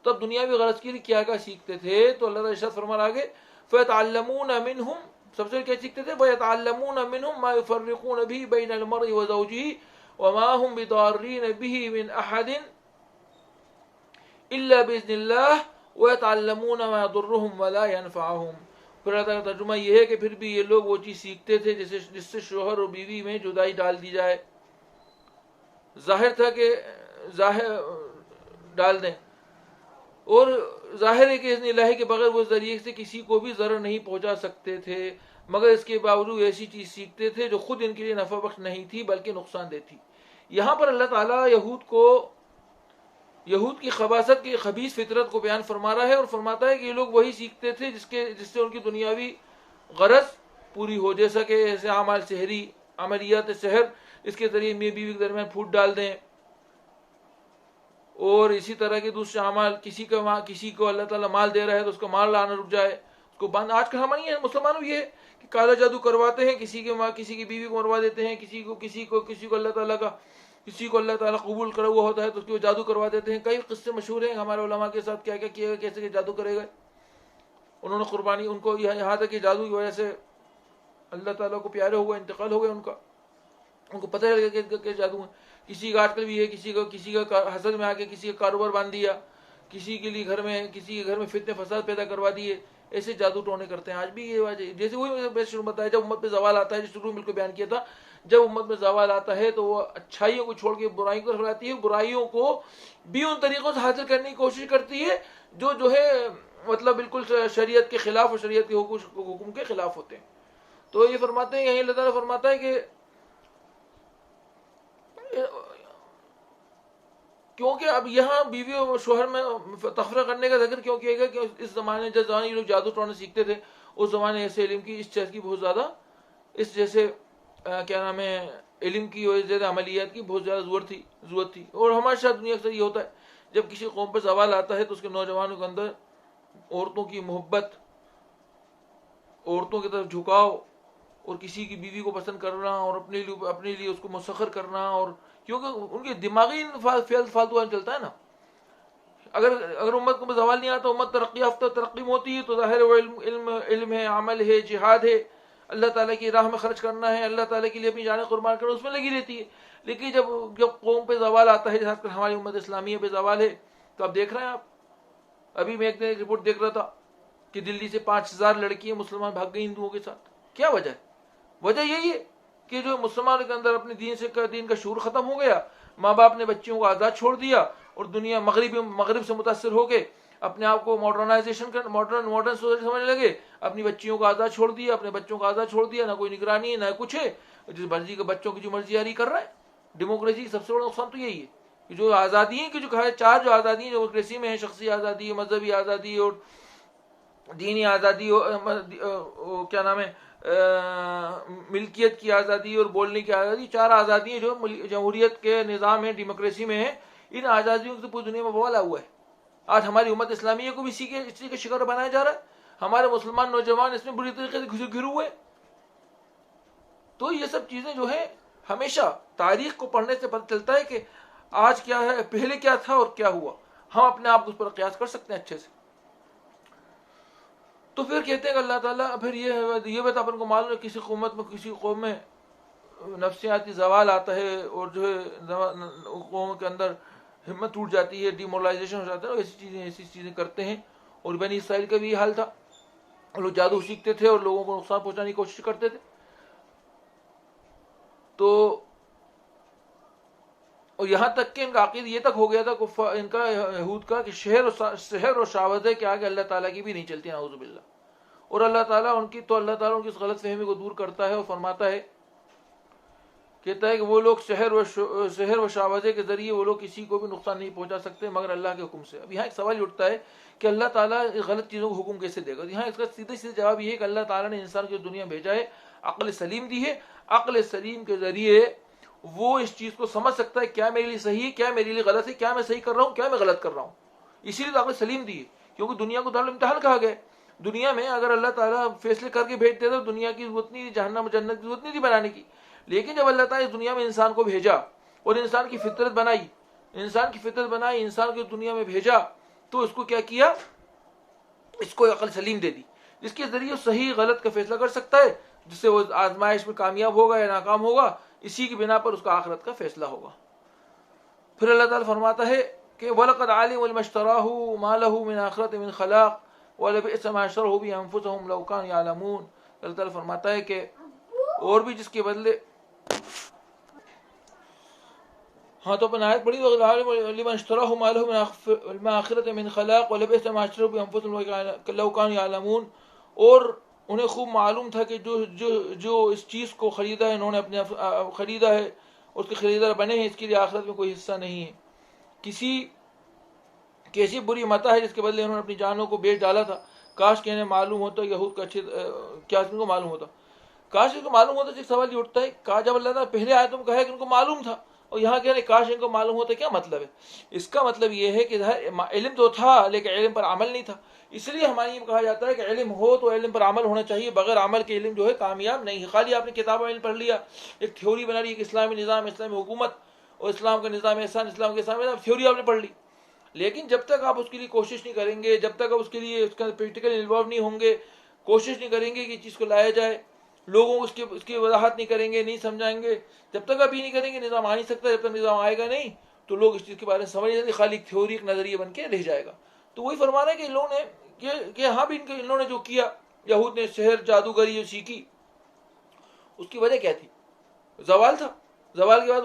تو اب دنیاوی غرض کے لیے کیا سیکھتے تھے. تو اللہ تعالیٰ ارشاد فرما رہا آگے فَيَتَعَلَّمُونَ مِنْهُمْ، سب سے کیا سیکھتے تھے، وَيَتَعَلَّمُونَ مِنْهُمْ مَا يُفَرِّقُونَ بِهِ بَيْنَ الْمَرْءِ وَزَوْجِهِ وَمَا هُمْ بِضَارِّينَ بِهِ مِنْ أَحَدٍ إِلَّا بِإِذْنِ اللَّهِ وَيَتَعَلَّمُونَ مَا يَضُرُّهُمْ وَلَا يَنْفَعُهُمْ. پھر اللہ تعالیٰ کا ترجمہ یہ ہے کہ پھر بھی یہ لوگ وہ چیز سیکھتے تھے جس سے شوہر اور بیوی میں جدائی ڈال دی جائے. ظاہر تھا کہ ظاہر ڈال دیں، اور ظاہر ہے کہ اذن الہی کے بغیر وہ ذریعے سے کسی کو بھی ضرر نہیں پہنچا سکتے تھے، مگر اس کے باوجود ایسی چیز سیکھتے تھے جو خود ان کے لیے نفع بخش نہیں تھی بلکہ نقصان دہ تھی. یہاں پر اللہ تعالیٰ یہود کی خباثت کی خبیث فطرت کو بیان فرما رہا ہے، اور فرماتا ہے کہ یہ لوگ وہی سیکھتے تھے جس سے ان کی دنیاوی غرض پوری ہو، جیسا کہ ایسے عملیات سحر، اس کے ذریعے میاں بیوی کے درمیان پھوٹ ڈال دیں، اور اسی طرح کے دوسرے اعمال، کسی کو اللہ تعالیٰ مال دے رہا ہے تو اس کو مال لانا رک جائے، اس کو بند. آج کل ہماری مسلمانوں یہ ہے کہ کالا جادو کرواتے ہیں، کسی کی بیوی کو مروا دیتے ہیں، کسی کو اللہ تعالیٰ قبول کرا ہوا ہوتا ہے تو اس کو جادو کروا دیتے ہیں. کئی قصے مشہور ہیں ہمارے علماء کے ساتھ، کیا کیا گیا، کیسے جادو کرے گئے. انہوں نے قربانی، ان کو یہاں تک کہ جادو کی وجہ سے اللہ تعالیٰ کو پیارے ہو گئے، انتقال ہو گیا ان کو پتہ چل گیا کہ جادو ہے. کسی کا آج کل بھی ہے، کسی کا حسد میں آ کے کسی کا کاروبار باندھ دیا، کسی کے گھر میں فتنے فساد پیدا کروا دیے. ایسے جادو ٹونے کرتے ہیں آج بھی. یہ جیسے وہی شروع بتایا، جب امت پہ زوال آتا ہے، جو شروع میں کو بیان کیا تھا، جب امت میں زوال آتا ہے تو وہ اچھائیوں کو چھوڑ کے برائیوں کو پھیلاتی ہے، برائیوں کو بھی ان طریقوں سے حاصل کرنے کی کوشش کرتی ہے جو ہے مطلب بالکل شریعت کے خلاف اور شریعت کے حکم کے خلاف ہوتے ہیں. تو یہ فرماتے ہیں، یہیں اللہ تعالیٰ فرماتا ہے کہ کیونکہ اب یہاں بیوی اور شوہر میں تفرقہ کرنے کا ذکر کیوں کیا گیا کہ اس زمانے جس زمانے یہ لوگ جادو ٹونا سیکھتے تھے، اس زمانے ایسے علم کی، اس چیز کی بہت زیادہ، اس جیسے علم کی اور زیادہ عملیات کی بہت زیادہ ضرورت تھی. اور ہمارے ساتھ دنیا اکثر یہ ہوتا ہے، جب کسی قوم پہ زوال آتا ہے تو اس کے نوجوانوں کے اندر عورتوں کی محبت، عورتوں کی طرف جھکاؤ، اور کسی کی بیوی کو پسند کرنا اور اپنے لیے اس کو مسخر کرنا، اور کیونکہ ان کے دماغی فالتو چلتا ہے نا. اگر امت کو زوال نہیں آتا، امت ترقی یافتہ ترقی میں ہوتی ہے، تو ظاہر وہ علم ہے، عمل ہے، جہاد ہے، اللہ تعالیٰ کی راہ میں خرچ کرنا ہے، اللہ تعالیٰ کے لیے اپنی جانیں قربان کرنا، اس میں لگی رہتی ہے. لیکن جب قوم پہ زوال آتا ہے، جیسا ہماری امت اسلامیہ پہ زوال ہے، تو آپ دیکھ رہے ہیں. ابھی میں ایک رپورٹ دیکھ رہا تھا کہ دلی سے 5000 لڑکیاں مسلمان بھاگ گئی ہندوؤں کے ساتھ. کیا وجہ ہے؟ وجہ یہی ہے کہ جو مسلمانوں کے اندر اپنے دین کا شعور ختم ہو گیا، ماں باپ نے بچیوں کو آزاد چھوڑ دیا، اور دنیا مغرب سے متاثر ہو کے اپنے آپ کو ماڈرن سوسائٹی سمجھنے لگے، اپنی بچیوں کو آزاد چھوڑ دیا، اپنے بچوں کو آزاد چھوڑ دیا، نہ کوئی نگرانی ہے نہ کچھ ہے، جس مرضی کے بچوں کی جو مرضی جاری کر رہا ہے. ڈیموکریسی کی سب سے بڑا نقصان تو یہی ہے کہ جو آزادی ہے، کہ جو جو آزادی ہیں ڈیموکریسی میں ہے، شخصی آزادی، مذہبی آزادی اور دینی آزادی، ملکیت کی آزادی اور بولنے کی آزادی، 4 آزادیاں جو جمہوریت کے نظام ہے، ڈیموکریسی میں ہے. ان آزادیوں سے پوری دنیا میں بوالا ہوا ہے. آج ہماری امت اسلامیہ کو بھی اسی کے شکار بنایا جا رہا ہے. ہمارے مسلمان نوجوان اس میں بری طریقے سے گھرے ہوئے. تو یہ سب چیزیں جو ہیں، ہمیشہ تاریخ کو پڑھنے سے پتہ چلتا ہے کہ آج کیا ہے، پہلے کیا تھا اور کیا ہوا. ہم اپنے آپ کو اس پر قیاس کر سکتے ہیں اچھے سے. تو پھر کہتے ہیں کہ اللہ تعالیٰ پھر یہ بات اپن کو معلوم ہے، کسی قوم میں نفسیاتی زوال آتا ہے، اور جو ہے قوم کے اندر ہمت ٹوٹ جاتی ہے، ڈیمورلائزیشن ہو جاتا ہے، ایسی چیزیں کرتے ہیں. اور بنی اسرائیل کا بھی یہ حال تھا، لوگ جادو سیکھتے تھے اور لوگوں کو نقصان پہنچانے کی کوشش کرتے تھے. تو اور یہاں تک کہ ان کا عقیدہ یہ تک ہو گیا تھا ان کا یہود کا کہ شہر اور شعوذہ کے آگے اللہ تعالیٰ کی بھی نہیں چلتی، نعوذ باللہ. اور اللہ تعالیٰ ان کی اس غلط فہمی کو دور کرتا ہے اور فرماتا ہے کہتا ہے کہ وہ لوگ سحر و شعوذے کے ذریعے وہ لوگ کسی کو بھی نقصان نہیں پہنچا سکتے مگر اللہ کے حکم سے. اب یہاں ایک سوال اٹھتا ہے کہ اللہ تعالیٰ غلط چیزوں کو حکم کیسے دے گا؟ یہاں اس کا سیدھے سیدھے جواب یہ ہے کہ اللہ تعالیٰ نے انسان کو دنیا بھیجا ہے، عقل سلیم دی ہے، عقل سلیم کے ذریعے وہ اس چیز کو سمجھ سکتا ہے کیا میرے لیے صحیح ہے، کیا میرے لیے غلط ہے، کیا میں صحیح کر رہا ہوں، کیا میں غلط کر رہا ہوں. اسی لیے تو عقل سلیم دی ہے، کیونکہ دنیا کو دارالامتحان کہا گیا. دنیا میں اگر اللہ تعالیٰ فیصلے کر کے بھیج دیتا تو دنیا کی ضرورت نہیں تھی، جہنم جنت کی ضرورت نہیں تھی بنانے کی. لیکن جب اللہ تعالیٰ اس دنیا میں انسان کو بھیجا اور انسان کی فطرت بنائی، انسان کو دنیا میں بھیجا، تو اس کو کیا کیا؟ اس کو عقل سلیم دے دی، جس کے ذریعے صحیح غلط کا فیصلہ کر سکتا ہے، جس سے وہ آزمائش میں کامیاب ہوگا یا ناکام ہوگا، اسی کی بنا پر اس کا آخرت کا فیصلہ ہوگا. پھر اللہ تعالیٰ فرماتا ہے کہ وَلَقَدْ عَلِمُوا لِمَنِ اشْتَرَاهُ مَا لَهُ مِنْ آخِرَةٍ مِنْ خَلَاقٍ وَلَبِئْسَ مَا شَرَوْا بِهِ أَنفُسَهُمْ لَوْ كَانُوا يَعْلَمُونَ. اللہ تعالیٰ فرماتا ہے کہ اور بھی جس کے بدلے ہاں تو اپن آیت پڑھی لمن اشتراه ما له من آخرة من خلاق ولبئس ما اشتروا بأنفسهم لو كانوا يعلمون. اور انہیں خوب معلوم تھا کہ جو اس چیز کو خریدا ہے، انہوں نے اپنے خریدا ہے، اس کے خریدار بنے ہیں، اس کے لیے آخرت میں کوئی حصہ نہیں ہے. کیسی بری متاع ہے جس کے بدلے انہوں نے اپنی جانوں کو بیچ ڈالا تھا. کاش کہ انہیں معلوم ہوتا یہود کا کیا ان کو معلوم ہوتا. کاش ان کو معلوم ہوتا. ایک سوال یہ اٹھتا ہے، کہا جب اللہ تعالیٰ پہلے آیتوں میں کہا کہ ان کو معلوم تھا، اور یہاں کہہ رہے کاش ان کو معلوم ہوتا، کیا مطلب ہے؟ اس کا مطلب یہ ہے کہ علم تو تھا لیکن علم پر عمل نہیں تھا. اس لیے ہمارے یہ کہا جاتا ہے کہ علم ہو تو علم پر عمل ہونا چاہیے، بغیر عمل کے علم جو ہے کامیاب نہیں ہے. خالی آپ نے کتاب علم پڑھ لیا، ایک تھیوری بنا لی، ایک اسلامی نظام، اسلامی حکومت اور اسلام کا نظام احسان، اسلام کے اسلام تھیوری آپ نے پڑھ لی، لیکن جب تک آپ اس کے لیے کوشش نہیں کریں گے، جب تک آپ اس کے لیے اس کا پریکٹیکل انوالو نہیں ہوں گے، کوشش نہیں کریں گے کہ چیز کو لایا جائے، لوگوں کو اس کی وضاحت نہیں کریں گے، نہیں سمجھائیں گے، جب تک آپ یہ نہیں کریں گے نظام آ نہیں سکتا. جب تک نظام آئے گا نہیں تو لوگ اس چیز کے بارے میں سمجھ نہیں سکتے، خالی ایک تھیوری، ایک نظریہ بن کے رہ جائے گا. تو وہی فرمانا ہے کہ انہوں نے کہ ہاں بھی انہوں نے جو کیا، یہود نے سحر جادوگری جو سیکھی، اس کی وجہ کیا تھی؟ زوال تھا. زوال کے بعد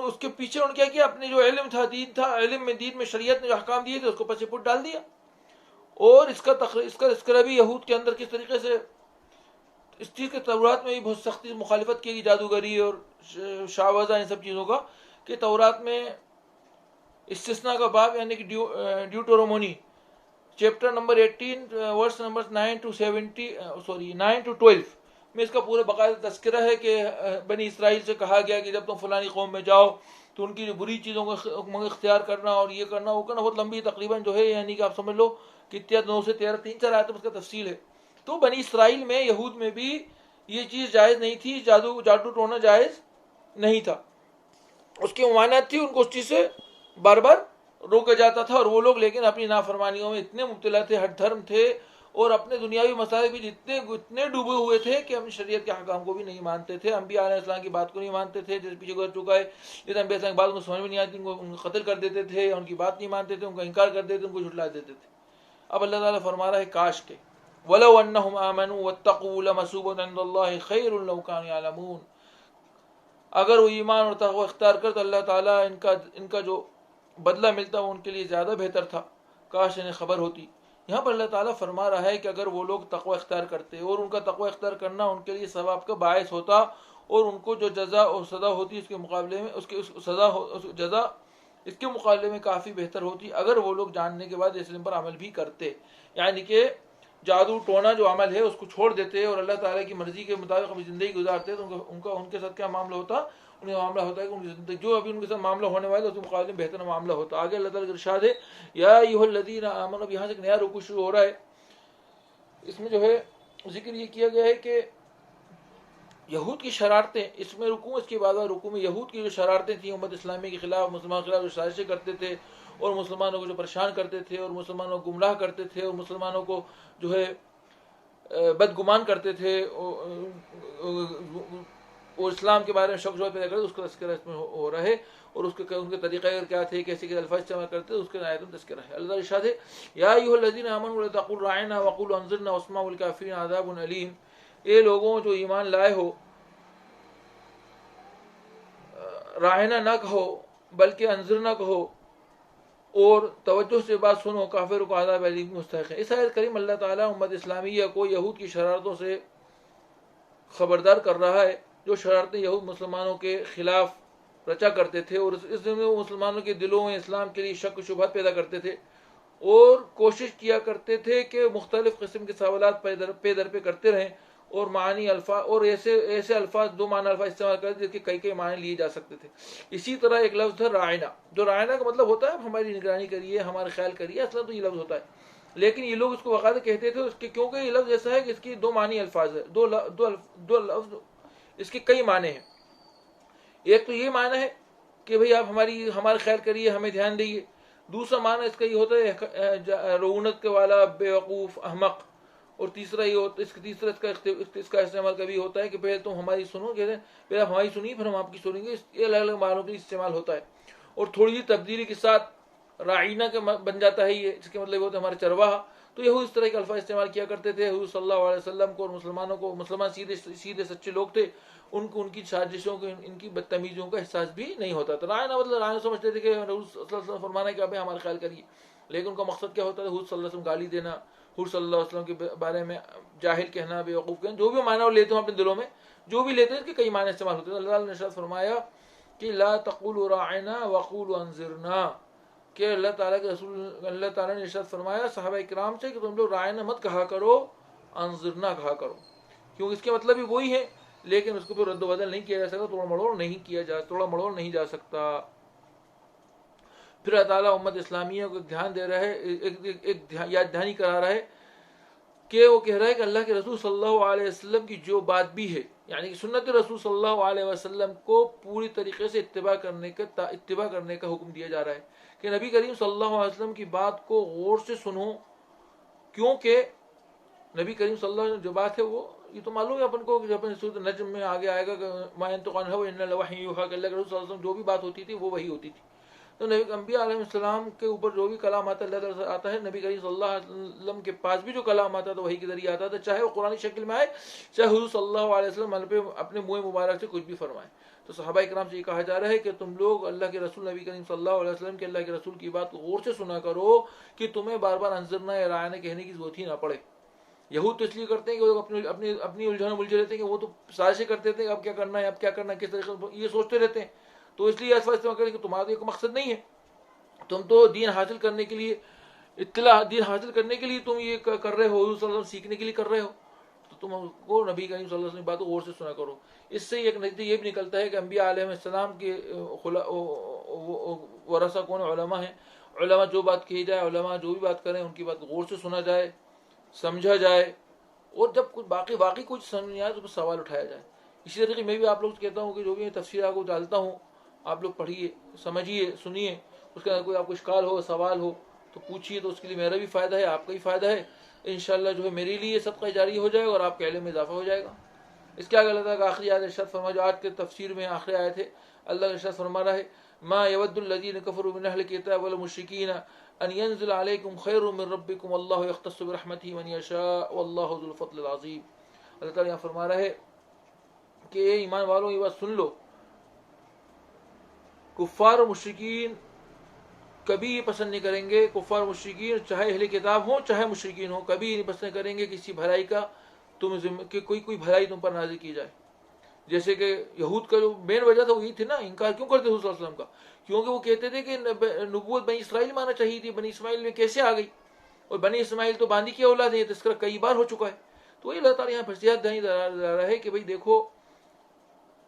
اس کے پیچھے انہوں نے کیا کیا؟ اپنے جو علم تھا، دین تھا، علم میں دین میں شریعت نے جو احکام دیے تھے اس کو پس پٹ ڈال دیا. اور اس کا تذکرہ بھی یہود کے اندر کس طریقے سے اس چیز کے تورات میں بھی بہت سختی سے مخالفت کی گئی، جادوگری اور شعوذہ ان سب چیزوں کا، کہ تورات میں استثناء کا باب یعنی کہ Deuteronomy chapter number 18 verse number 9 to 12 میں اس کا پورا باقاعدہ تذکرہ ہے کہ بنی اسرائیل سے کہا گیا کہ جب تم فلانی قوم میں جاؤ تو ان کی جو بری چیزوں کو اختیار کرنا اور یہ کرنا وہ کرنا. بہت لمبی تقریباً جو ہے، یعنی کہ آپ سمجھ لو کہ 9 سے 13 3-4 آیتوں میں اس کا تفصیل ہے. تو بنی اسرائیل میں، یہود میں بھی یہ چیز جائز نہیں تھی، جادو ٹونا جائز نہیں تھا. اس کی ممانعت تھی، ان کو اس چیز سے بار بار روکا جاتا تھا. اور وہ لوگ لیکن اپنی نافرمانیوں میں اتنے مبتلا تھے، ہٹ دھرم تھے، اور اپنے دنیاوی مسائل بھی اتنے ڈوبے ہوئے تھے کہ اپنی شریعت کے حکام کو بھی نہیں مانتے تھے، انبیاء علیہ السلام کی بات کو نہیں مانتے تھے. جیسے پیچھے گزر چکا ہے، جیسے انبیاء السلام کی بات کو سمجھ میں نہیں آتی، ان کو قتل کر دیتے تھے، ان کی بات نہیں مانتے تھے، ان کا انکار کر دیتے تھے، ان کو جھٹلا دیتے تھے. اب اللہ تعالیٰ فرما رہا ہے کاش کے وَلَوْ أَنَّهُمْ آمَنُوا وَاتَّقُوا لَمَثُوبَةٌ عِندَ اللَّهِ خَيْرٌ لَوْ كَانُوا يَعْلَمُونَ. اگر وہ ایمان اور تقوی اختیار کر تو اللہ تعالیٰ ان کا جو بدلہ ملتا وہ ان کے لیے زیادہ بہتر تھا، کاش انہیں خبر ہوتی. یہاں پر اللہ تعالیٰ فرما رہا ہے کہ اگر وہ لوگ تقوی اختیار کرتے اور ان کا تقوی اختیار کرنا ان کے لیے ثواب کا باعث ہوتا، اور ان کو جو جزا اور سزا ہوتی اس کے مقابلے میں جزا اس کے مقابلے میں کافی بہتر ہوتی اگر وہ لوگ جاننے کے بعد اس علم پر عمل بھی کرتے. یعنی کہ جادو ٹونا جو عمل ہے اس کو چھوڑ دیتے اور اللہ تعالیٰ کی مرضی کے مطابق اپنی زندگی گزارتے، تو ان کے ساتھ کیا معاملہ ہوتا؟ انہیں معاملہ ہوتا ہے کہ ان کی زندگی جو ابھی ان کے ساتھ معاملہ ہونے والا ہے اس کے مقابلے میں بہتر معاملہ ہوتا. آگے اللہ تعالیٰ کا ارشاد ہے یا ایھا الذین آمنوا. اب یہاں سے ایک نیا رکوع شروع ہو رہا ہے. اس میں جو ہے ذکر یہ کیا گیا ہے کہ یہود کی شرارتیں، اس میں رکوع، اس کے بعد رکوع میں یہود کی جو شرارتیں تھیں امت اسلامی کے خلاف، مسلمان کے خلاف جو سازشیں کرتے تھے اور مسلمانوں کو جو پریشان کرتے تھے اور مسلمانوں کو گمراہ کرتے تھے اور مسلمانوں کو جو ہے بدگمان کرتے تھے اور اسلام کے بارے میں شک شبہ پیدا کرتے، اس کا تذکرہ اس میں ہو رہا ہے. اور ان کے طریقہ کیا تھے، کیسے کے الفاظ استعمال کرتے، اس کے آیت میں تذکرہ ہے. اللہ تعالیٰ ارشاد ہے یا ایھا الذین آمنوا لا تقولوا راعنا وقولوا انظرنا واسمعوا والکافرین عذاب علیم. اے لوگوں جو ایمان لائے ہو، راعنا نہ کہو بلکہ انظرنا کہو اور توجہ سے بات سنو، کافروں کو عذاب علیم مستحق ہے. اس آیت کریم اللہ تعالیٰ امت اسلامیہ کو یہود کی شرارتوں سے خبردار کر رہا ہے جو شرارتیں یہود مسلمانوں کے خلاف رچا کرتے تھے، اور اس میں وہ مسلمانوں کے دلوں میں اسلام کے لیے شک و شبہات پیدا کرتے تھے، اور کوشش کیا کرتے تھے کہ مختلف قسم کے سوالات پہ در پہ کرتے رہیں، اور معنی الفاظ اور ایسے الفاظ، دو معنی الفاظ استعمال کرتے جس کے کئی معنی لیے جا سکتے تھے۔ اسی طرح ایک لفظ ہے رائنا، جو رائنا کا مطلب ہوتا ہے ہماری نگرانی کریے، ہمارا خیال کریے، اصلا تو یہ لفظ ہوتا ہے، لیکن یہ لوگ اس کو باقاعدہ کہتے تھے کیونکہ یہ لفظ ایسا ہے کہ اس کی دو معنی الفاظ ہے، دو لفظ اس کے کئی معنی ہیں۔ ایک تو یہ معنی ہے کہ بھئی آپ ہمارا خیال کریے، ہمیں دھیان دیئے۔ دوسرا معنی اس کا یہ ہوتا ہے رعونت کے والا، بیوقوف، احمق۔ اور تیسرا یہ ہوتا ہے، اس کا استعمال کبھی ہوتا ہے کہ پہلے تم ہماری سنو، کہتے ہیں پہلے آپ ہماری سنیے پھر ہم آپ کی سنیں گے، یہ الگ الگ معنوں کے استعمال ہوتا ہے۔ اور تھوڑی سی تبدیلی کے ساتھ رائنا کا بن جاتا ہے یہ، جس کے مطلب ہوتا ہے ہمارا چرواہا۔ تو یہ اس طرح کے الفاظ استعمال کیا کرتے تھے حضور صلی اللہ علیہ وسلم کو، اور مسلمانوں کو، مسلمان سیدھے سچے لوگ تھے، ان کو ان کی سازشوں کو، ان کی بدتمیزیوں کا احساس بھی نہیں ہوتا تھا۔ رائنا مطلب رائنا سمجھتے تھے کہ حضور صلی اللہ علیہ وسلم فرمانا ہے کہ آپ ہمارا خیال کریے، لیکن ان کا مقصد کیا ہوتا تھا؟ حضور صلی اللہ علیہ وسلم گالی دینا، حضور صلی اللہ علیہ وسلم کے بارے میں جاہل کہنا، بیوقوف کہنا، جو بھی معنی وہ لیتے ہوں اپنے دلوں میں، جو بھی لیتے ہیں اس کے کئی معنی استعمال ہوتے ہیں۔ اللہ نے ارشاد فرمایا کہ لا تقولوا راعنا وقولوا انذرنا، کہ اللہ تعالیٰ نے ارشاد فرمایا صحابہ کرام سے کہ تم لوگ رائنا مت کہا کرو، انذرنا کہا کرو، کیونکہ اس کے مطلب بھی وہی ہے، لیکن اس کو پھر رد و بدل نہیں کیا جا سکتا، توڑ مڑوڑ نہیں جا سکتا۔ پھر اللہ تعالیٰ امت اسلامیہ کو دھیان دے رہا ہے، ایک یاد دہانی کرا رہا ہے کہ وہ کہہ رہا ہے کہ اللہ کے رسول صلی اللہ علیہ وسلم کی جو بات بھی ہے، یعنی کہ سنت رسول صلی اللہ علیہ وسلم کو پوری طریقے سے اتباع کرنے کا حکم دیا جا رہا ہے کہ نبی کریم صلی اللہ علیہ وسلم کی بات کو غور سے سنو، کیونکہ نبی کریم صلی اللہ علیہ وسلم جو بات ہے وہ یہ تو معلوم ہے اپن کو کہ اپن سورۃ النجم میں آگے آئے گا کہ ما ينطق عن الهوى ان الوحی یوحى، کہ اللہ کے رسول صلی اللہ علیہ وسلم جو بھی بات ہوتی تھی وہ وہی ہوتی تھی۔ تو نبی انبیاء علیہ السلام کے اوپر جو بھی کلام آتا ہے اللہ تعالیٰ سے آتا ہے، نبی کریم صلی اللہ علیہ وسلم کے پاس بھی جو کلام آتا ہے تو وہی کے ذریعے آتا تھا، چاہے وہ قرآن شکل میں آئے، چاہے حضور صلی اللہ علیہ وسلم اپنے منہ مبارک سے کچھ بھی فرمائے۔ تو صحابہ کرام سے یہ کہا جا رہا ہے کہ تم لوگ اللہ کے رسول نبی کریم صلی اللہ علیہ وسلم کے، اللہ کے رسول کی بات کو غور سے سنا کرو کہ تمہیں بار بار انذرنا یا رائنا کہنے کی ضرورت ہی نہ پڑے۔ یہود تو اس لیے کرتے ہیں کہ وہ اپنی الجھنوں الجھے رہتے ہیں کہ وہ تو سازشیں کرتے تھے، اب کیا کرنا ہے، اب کیا کرنا ہے، کس طریقے سے یہ سوچتے رہتے ہیں، تو اس لیے الفاظ استعمال کریں کہ تمہارا ایک مقصد نہیں ہے، تم تو دین حاصل کرنے کے لیے، دین حاصل کرنے کے لیے تم یہ کر رہے ہو، حضور صلی اللہ علیہ وسلم سیکھنے کے لیے کر رہے ہو، تو تم کو نبی کریم صلی اللہ علیہ وسلم کی بات کو غور سے سنا کرو۔ اس سے ایک نتیجہ یہ بھی نکلتا ہے کہ انبیاء علیہ السلام کے ورثہ کون؟ علماء ہیں۔ علماء جو بات کہی جائے، علماء جو بھی بات کریں ان کی بات کو غور سے سنا جائے، سمجھا جائے، اور جب کچھ باقی کچھ سمجھ نہیں آئے تو سوال اٹھایا جائے۔ اسی طریقے میں بھی آپ لوگ سے کہتا ہوں کہ جو بھی میں تفسیر کو ڈالتا ہوں آپ لوگ پڑھیے، سمجھیے، سنیے، اس کے اندر کوئی آپ کو اشکال ہو، سوال ہو تو پوچھیے، تو اس کے لیے میرا بھی فائدہ ہے، آپ کا بھی فائدہ ہے، انشاءاللہ جو ہے میرے لیے صدقہ جاری ہو جائے گا اور آپ کے علم میں اضافہ ہو جائے گا۔ اس کے آگے اللہ تعالیٰ کا آخری آیت ارشاد فرما، جو آج کے تفسیر میں آخری آیت ہے، اللہ ارشاد فرما رہا ہے ما یود الذین کفروا من اہل الکتاب والمشرکین ان ينزل علیکم خیر من ربکم واللہ یختص برحمتہ من یشاء واللہ ذو الفضل العظیم۔ اللہ تعالیٰ یہاں فرما رہا ہے کہ اے ایمان والوں یہ بات سن لو، کفار و مشرکین کبھی یہ پسند نہیں کریں گے، کفار و مشرکین چاہے اہل کتاب ہوں چاہے مشرکین ہوں، کبھی یہ نہیں پسند کریں گے کسی بھلائی کا کہ کوئی بھلائی تم پر نازل کی جائے۔ جیسے کہ یہود کا جو مین وجہ تھا وہی تھی نا، انکار کیوں کرتے حضور صلی اللہ علیہ وسلم کا؟ کیونکہ وہ کہتے تھے کہ نبوت بنی اسرائیل میں آنا چاہیے تھی، بنی اسماعیل میں کیسے آ گئی؟ اور بنی اسماعیل تو باندی کی اولاد ہے، یہ تذکرہ کئی بار ہو چکا ہے۔ تو یہ اللہ تعالیٰ یہاں فصیحت دہانی لا رہا ہے کہ بھئی دیکھو،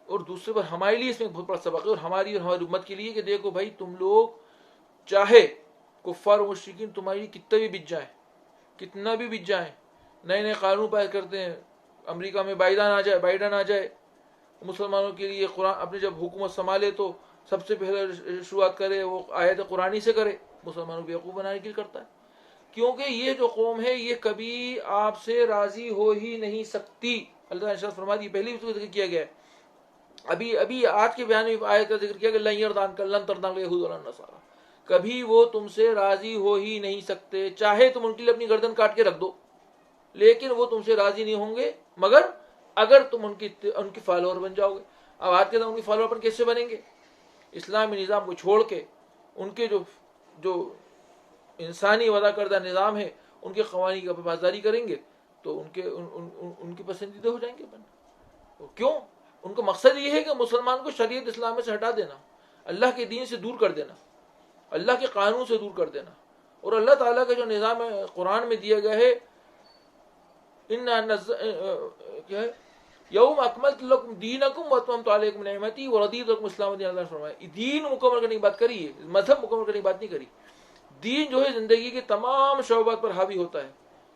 اور دوسرے پر ہمارے لیے اس میں بہت بڑا سبق ہے، اور ہماری امت کے لیے کہ دیکھو بھائی تم لوگ چاہے کفار و مشرکین تمہاری کتنا بھی بچ جائیں، نئے قانون پاس کرتے ہیں، امریکہ میں بائیڈن آ جائے، مسلمانوں کے لیے قرآن اپنے جب حکومت سنبھالے تو سب سے پہلے شروعات کرے وہ آیت قرآنی سے کرے، مسلمانوں کو بیوقوف بنانے کے لیے کرتا ہے، کیونکہ یہ جو قوم ہے یہ کبھی آپ سے راضی ہو ہی نہیں سکتی۔ اللہ تعالیٰ نے ارشاد فرما دی، پہلے بھی ذکر کیا گیا ہے، ابھی آج کے بیان میں آیت کا ذکر کیا کہ لن ترضى عنك اليهود ولا النصارى، کبھی وہ تم سے راضی ہو ہی نہیں سکتے، چاہے تم ان کے لیے اپنی گردن کاٹ کے رکھ دو لیکن وہ تم سے راضی نہیں ہوں گے، مگر اگر تم ان کی فالوور بن جاؤ گے۔ اب آج کے دن ان کی فالوور پر کیسے بنیں گے؟ اسلامی نظام کو چھوڑ کے ان کے جو انسانی وضع کردہ نظام ہے ان کے قوانین کی پاسداری کریں گے تو ان کے پسندیدہ ہو جائیں گے۔ کیوں؟ ان کا مقصد یہ ہے کہ مسلمان کو شریعت اسلام سے ہٹا دینا، اللہ کے دین سے دور کر دینا، اللہ کے قانون سے دور کر دینا. اور اللہ تعالیٰ کا جو نظام قرآن میں دیا گیا ہے، کیا ہے، یوم اکملت لکم دینکم واتممت علیکم نعمتی ورضیت لکم اسلام دین. اللہ نے فرمایا دین مکمل کرنے کی بات کری ہے، مذہب مکمل کرنے کی بات نہیں کری. دین جو ہے زندگی کے تمام شعبات پر حاوی ہوتا ہے،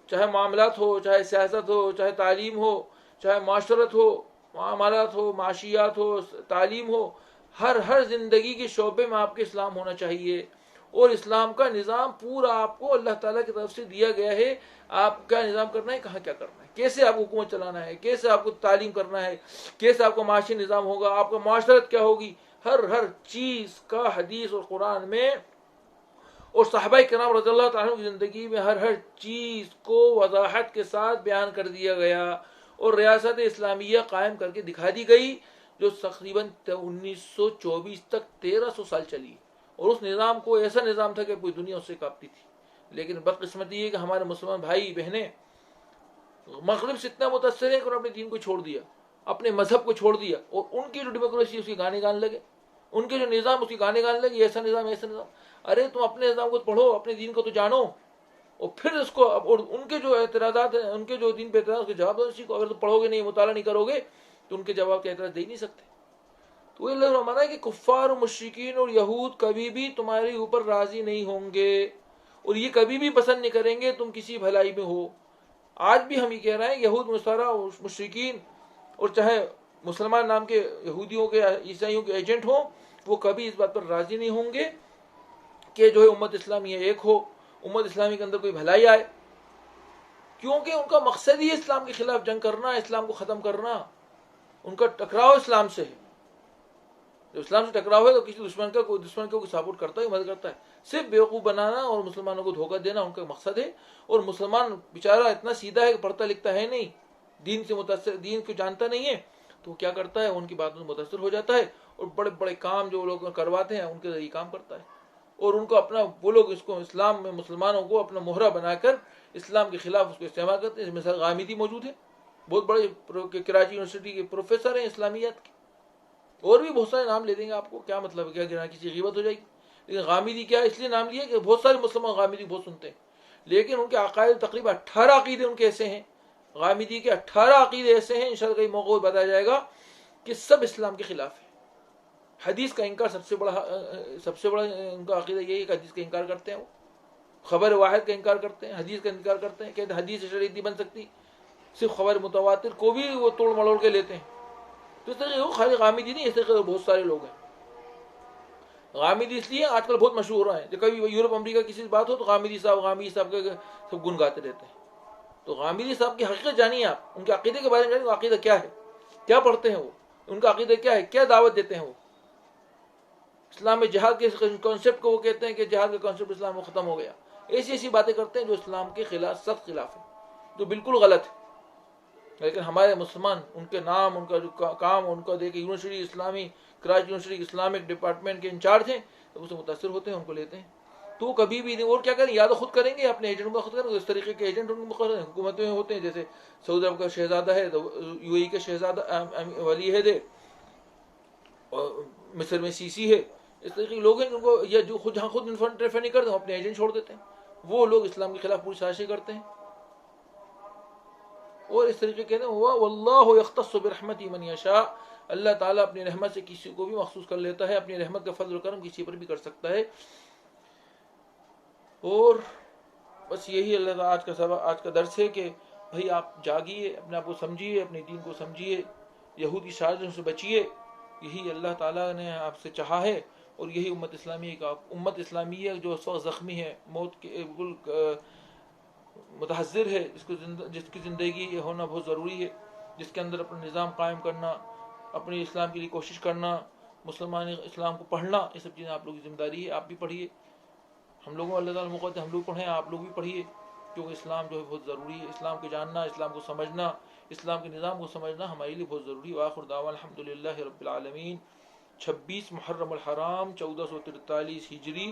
چاہے معاملات ہو، چاہے سیاست ہو، چاہے تعلیم ہو، چاہے معاشرت ہو، معاملات ہو، معاشیات ہو، تعلیم ہو، ہر زندگی کے شعبے میں آپ کے اسلام ہونا چاہیے. اور اسلام کا نظام پورا آپ کو اللہ تعالیٰ کی طرف سے دیا گیا ہے. آپ کا نظام کرنا ہے، کہاں کیا کرنا ہے، کیسے آپ کو حکومت چلانا ہے، کیسے آپ کو تعلیم کرنا ہے، کیسے آپ کا معاشی نظام ہوگا، آپ کا معاشرت کیا ہوگی. ہر چیز کا حدیث اور قرآن میں اور صحابہ کرام رضی اللہ تعالیٰ کی زندگی میں ہر چیز کو وضاحت کے ساتھ بیان کر دیا گیا. اور ریاست اسلامیہ قائم کر کے دکھا دی گئی، جو تقریباً 1924 تک 1300 سال چلی. اور اس نظام کو ایسا نظام تھا کہ پوری دنیا اس سے کانپتی تھی. لیکن بدقسمتی یہ کہ ہمارے مسلمان بھائی بہنیں مغرب سے اتنا متاثر ہیں کہ انہوں نے اپنے دین کو چھوڑ دیا، اپنے مذہب کو چھوڑ دیا، اور ان کی جو ڈیموکریسی اس کی گانے گانے لگے، ان کے جو نظام اس کی گانے گانے لگے، ایسا نظام ایسا نظام. ارے تم اپنے نظام کو پڑھو، اپنے دین کو تو جانو، اور پھر اس کو. اور ان کے جو اعتراضات ہیں، ان کے جو دین پہ اعتراض کے جواب دو سیکھو. اگر تم پڑھو گے نہیں، مطالعہ نہیں کرو گے، تو ان کے جواب کے اعتراض دے ہی نہیں سکتے. تو یہ اللہ فرمانا ہے کہ کفار و مشرکین اور یہود کبھی بھی تمہارے اوپر راضی نہیں ہوں گے، اور یہ کبھی بھی پسند نہیں کریں گے تم کسی بھلائی میں ہو. آج بھی ہم یہ کہہ رہے ہیں، یہود نصارہ مشرکین اور چاہے مسلمان نام کے یہودیوں کے عیسائیوں کے ایجنٹ ہوں، وہ کبھی اس بات پر راضی نہیں ہوں گے کہ جو ہے امت اسلامی ایک ہو، امت اسلامی کے اندر کوئی بھلائی آئے. کیونکہ ان کا مقصد ہی اسلام کے خلاف جنگ کرنا، اسلام کو ختم کرنا. ان کا ٹکراؤ اسلام سے ہے. جو اسلام سے ٹکراؤ ہے تو کسی دشمن کو سپورٹ کرتا ہے، مدد کرتا ہے. صرف بیوقوف بنانا اور مسلمانوں کو دھوکہ دینا ان کا مقصد ہے. اور مسلمان بیچارہ اتنا سیدھا ہے کہ پڑھتا لکھتا ہے نہیں، دین سے متاثر، دین کو جانتا نہیں ہے، تو وہ کیا کرتا ہے، ان کی باتوں سے متاثر ہو جاتا ہے، اور بڑے بڑے کام جو لوگ کرواتے ہیں ان کے ذریعے کام کرتا ہے. اور ان کو اپنا، وہ لوگ اس کو اسلام میں مسلمانوں کو اپنا مہرہ بنا کر اسلام کے خلاف اس کو استعمال کرتے ہیں. مثال غامدی موجود ہے، بہت بڑے کراچی یونیورسٹی کے پروفیسر ہیں اسلامیات کے. اور بھی بہت سارے نام لے دیں گے آپ کو، کیا مطلب ہے، کیا گرا کسی غیبت ہو جائے گی. لیکن غامدی کیا اس لیے نام لیا کہ بہت سارے مسلمان غامدی بہت سنتے ہیں، لیکن ان کے عقائد تقریباً 18 عقیدے ان کے ایسے ہیں. غامدی کے 18 عقیدے ایسے ہیں، انشاءاللہ کئی موقع پر بتایا جائے گا، کہ سب اسلام کے خلاف ہے. حدیث کا انکار سب سے بڑا ان کا عقیدہ یہی ہے کہ حدیث کا انکار کرتے ہیں. وہ خبر واحد کا انکار کرتے ہیں، حدیث کا انکار کرتے ہیں، کہتے ہیں حدیث شریعت نہیں بن سکتی، صرف خبر متواتر کو بھی وہ توڑ مڑوڑ کے لیتے ہیں. تو اس طریقے خالی غامدی نہیں، اس طریقے بہت سارے لوگ ہیں. غامدی اس لیے آج کل بہت مشہور ہیں، جب کبھی یورپ امریکہ کسی سے بات ہو تو غامدی صاحب کے سب گن گاتے رہتے ہیں. تو غامدی صاحب کی حقیقت جانیے آپ، ان کے عقیدے کے بارے میں جانیے، عقیدہ کیا ہے، کیا پڑھتے ہیں وہ، ان کا عقیدہ کیا ہے، کیا دعوت دیتے ہیں وہ. اسلام میں جہاد کے کانسیپٹ کو وہ کہتے ہیں کہ جہاد کا کانسیپٹ اسلام میں ختم ہو گیا. ایسی باتیں کرتے ہیں جو اسلام کے خلاف، سخت خلاف ہے، جو بالکل غلط ہے. لیکن ہمارے مسلمان ان کے نام، ان کا جو کام، ان کا دیکھے یونیورسٹی اسلامی، کراچی یونیورسٹی اسلامک ڈپارٹمنٹ کے انچارج ہیں، تو اسے متاثر ہوتے ہیں، ان کو لیتے ہیں. تو وہ کبھی بھی نہیں. اور کیا کریں، یا تو خود کریں گے، اپنے ایجنٹ کو خود کریں گے. اس طریقے کے ایجنٹ ان کو حکومتیں ہوتے ہیں، جیسے سعودی عرب کا شہزادہ ہے تو یو اے ای کا شہزادہ ولی عہد ہے، اور مصر میں سیسی ہے. اس طریقے کے لوگ ہیں جن کو، یا جو خود انٹرفیئر نہیں کرتے، اپنے ایجنٹ چھوڑ دیتے ہیں. وہ لوگ اسلام کے خلاف پوری سازشیں کرتے ہیں. اور اس طریقے کہتے ہیں واللہ یختص برحمتہ من یشاء، اللہ تعالیٰ اپنی رحمت سے کسی کو بھی مخصوص کر لیتا ہے، اپنی رحمت کا فضل و کرم کسی پر بھی کر سکتا ہے. اور بس یہی اللہ تعالیٰ آج کا سبق، آج کا درس ہے کہ بھئی آپ جاگیے، اپنے آپ کو سمجھیے، اپنے دین کو سمجھیے، یہودی سازشوں سے بچیے. یہی اللہ تعالیٰ نے آپ سے چاہا ہے، اور یہی امت اسلامیہ کا، امت اسلامیہ جو اس وقت زخمی ہے، موت کے بالکل متحذر ہے، جس کی زندگی ہونا بہت ضروری ہے، جس کے اندر اپنا نظام قائم کرنا، اپنے اسلام کے لیے کوشش کرنا، مسلمان اسلام کو پڑھنا، یہ سب چیزیں آپ لوگوں کی ذمہ داری ہے. آپ بھی پڑھیے، ہم لوگوں اللہ تعالیٰ موقع ہم لوگ پڑھیں، آپ لوگ بھی پڑھیے، کیونکہ اسلام جو ہے بہت ضروری ہے. اسلام کو جاننا، اسلام کو سمجھنا، اسلام کے نظام کو سمجھنا ہمارے لیے بہت ضروری ہے. وآخر دعوانا الحمدللہ رب العالمین. 26 محرم الحرام 1443 ہجری،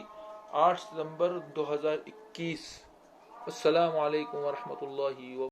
8 ستمبر 2021. السلام علیکم ورحمۃ اللہ وبرکاتہ.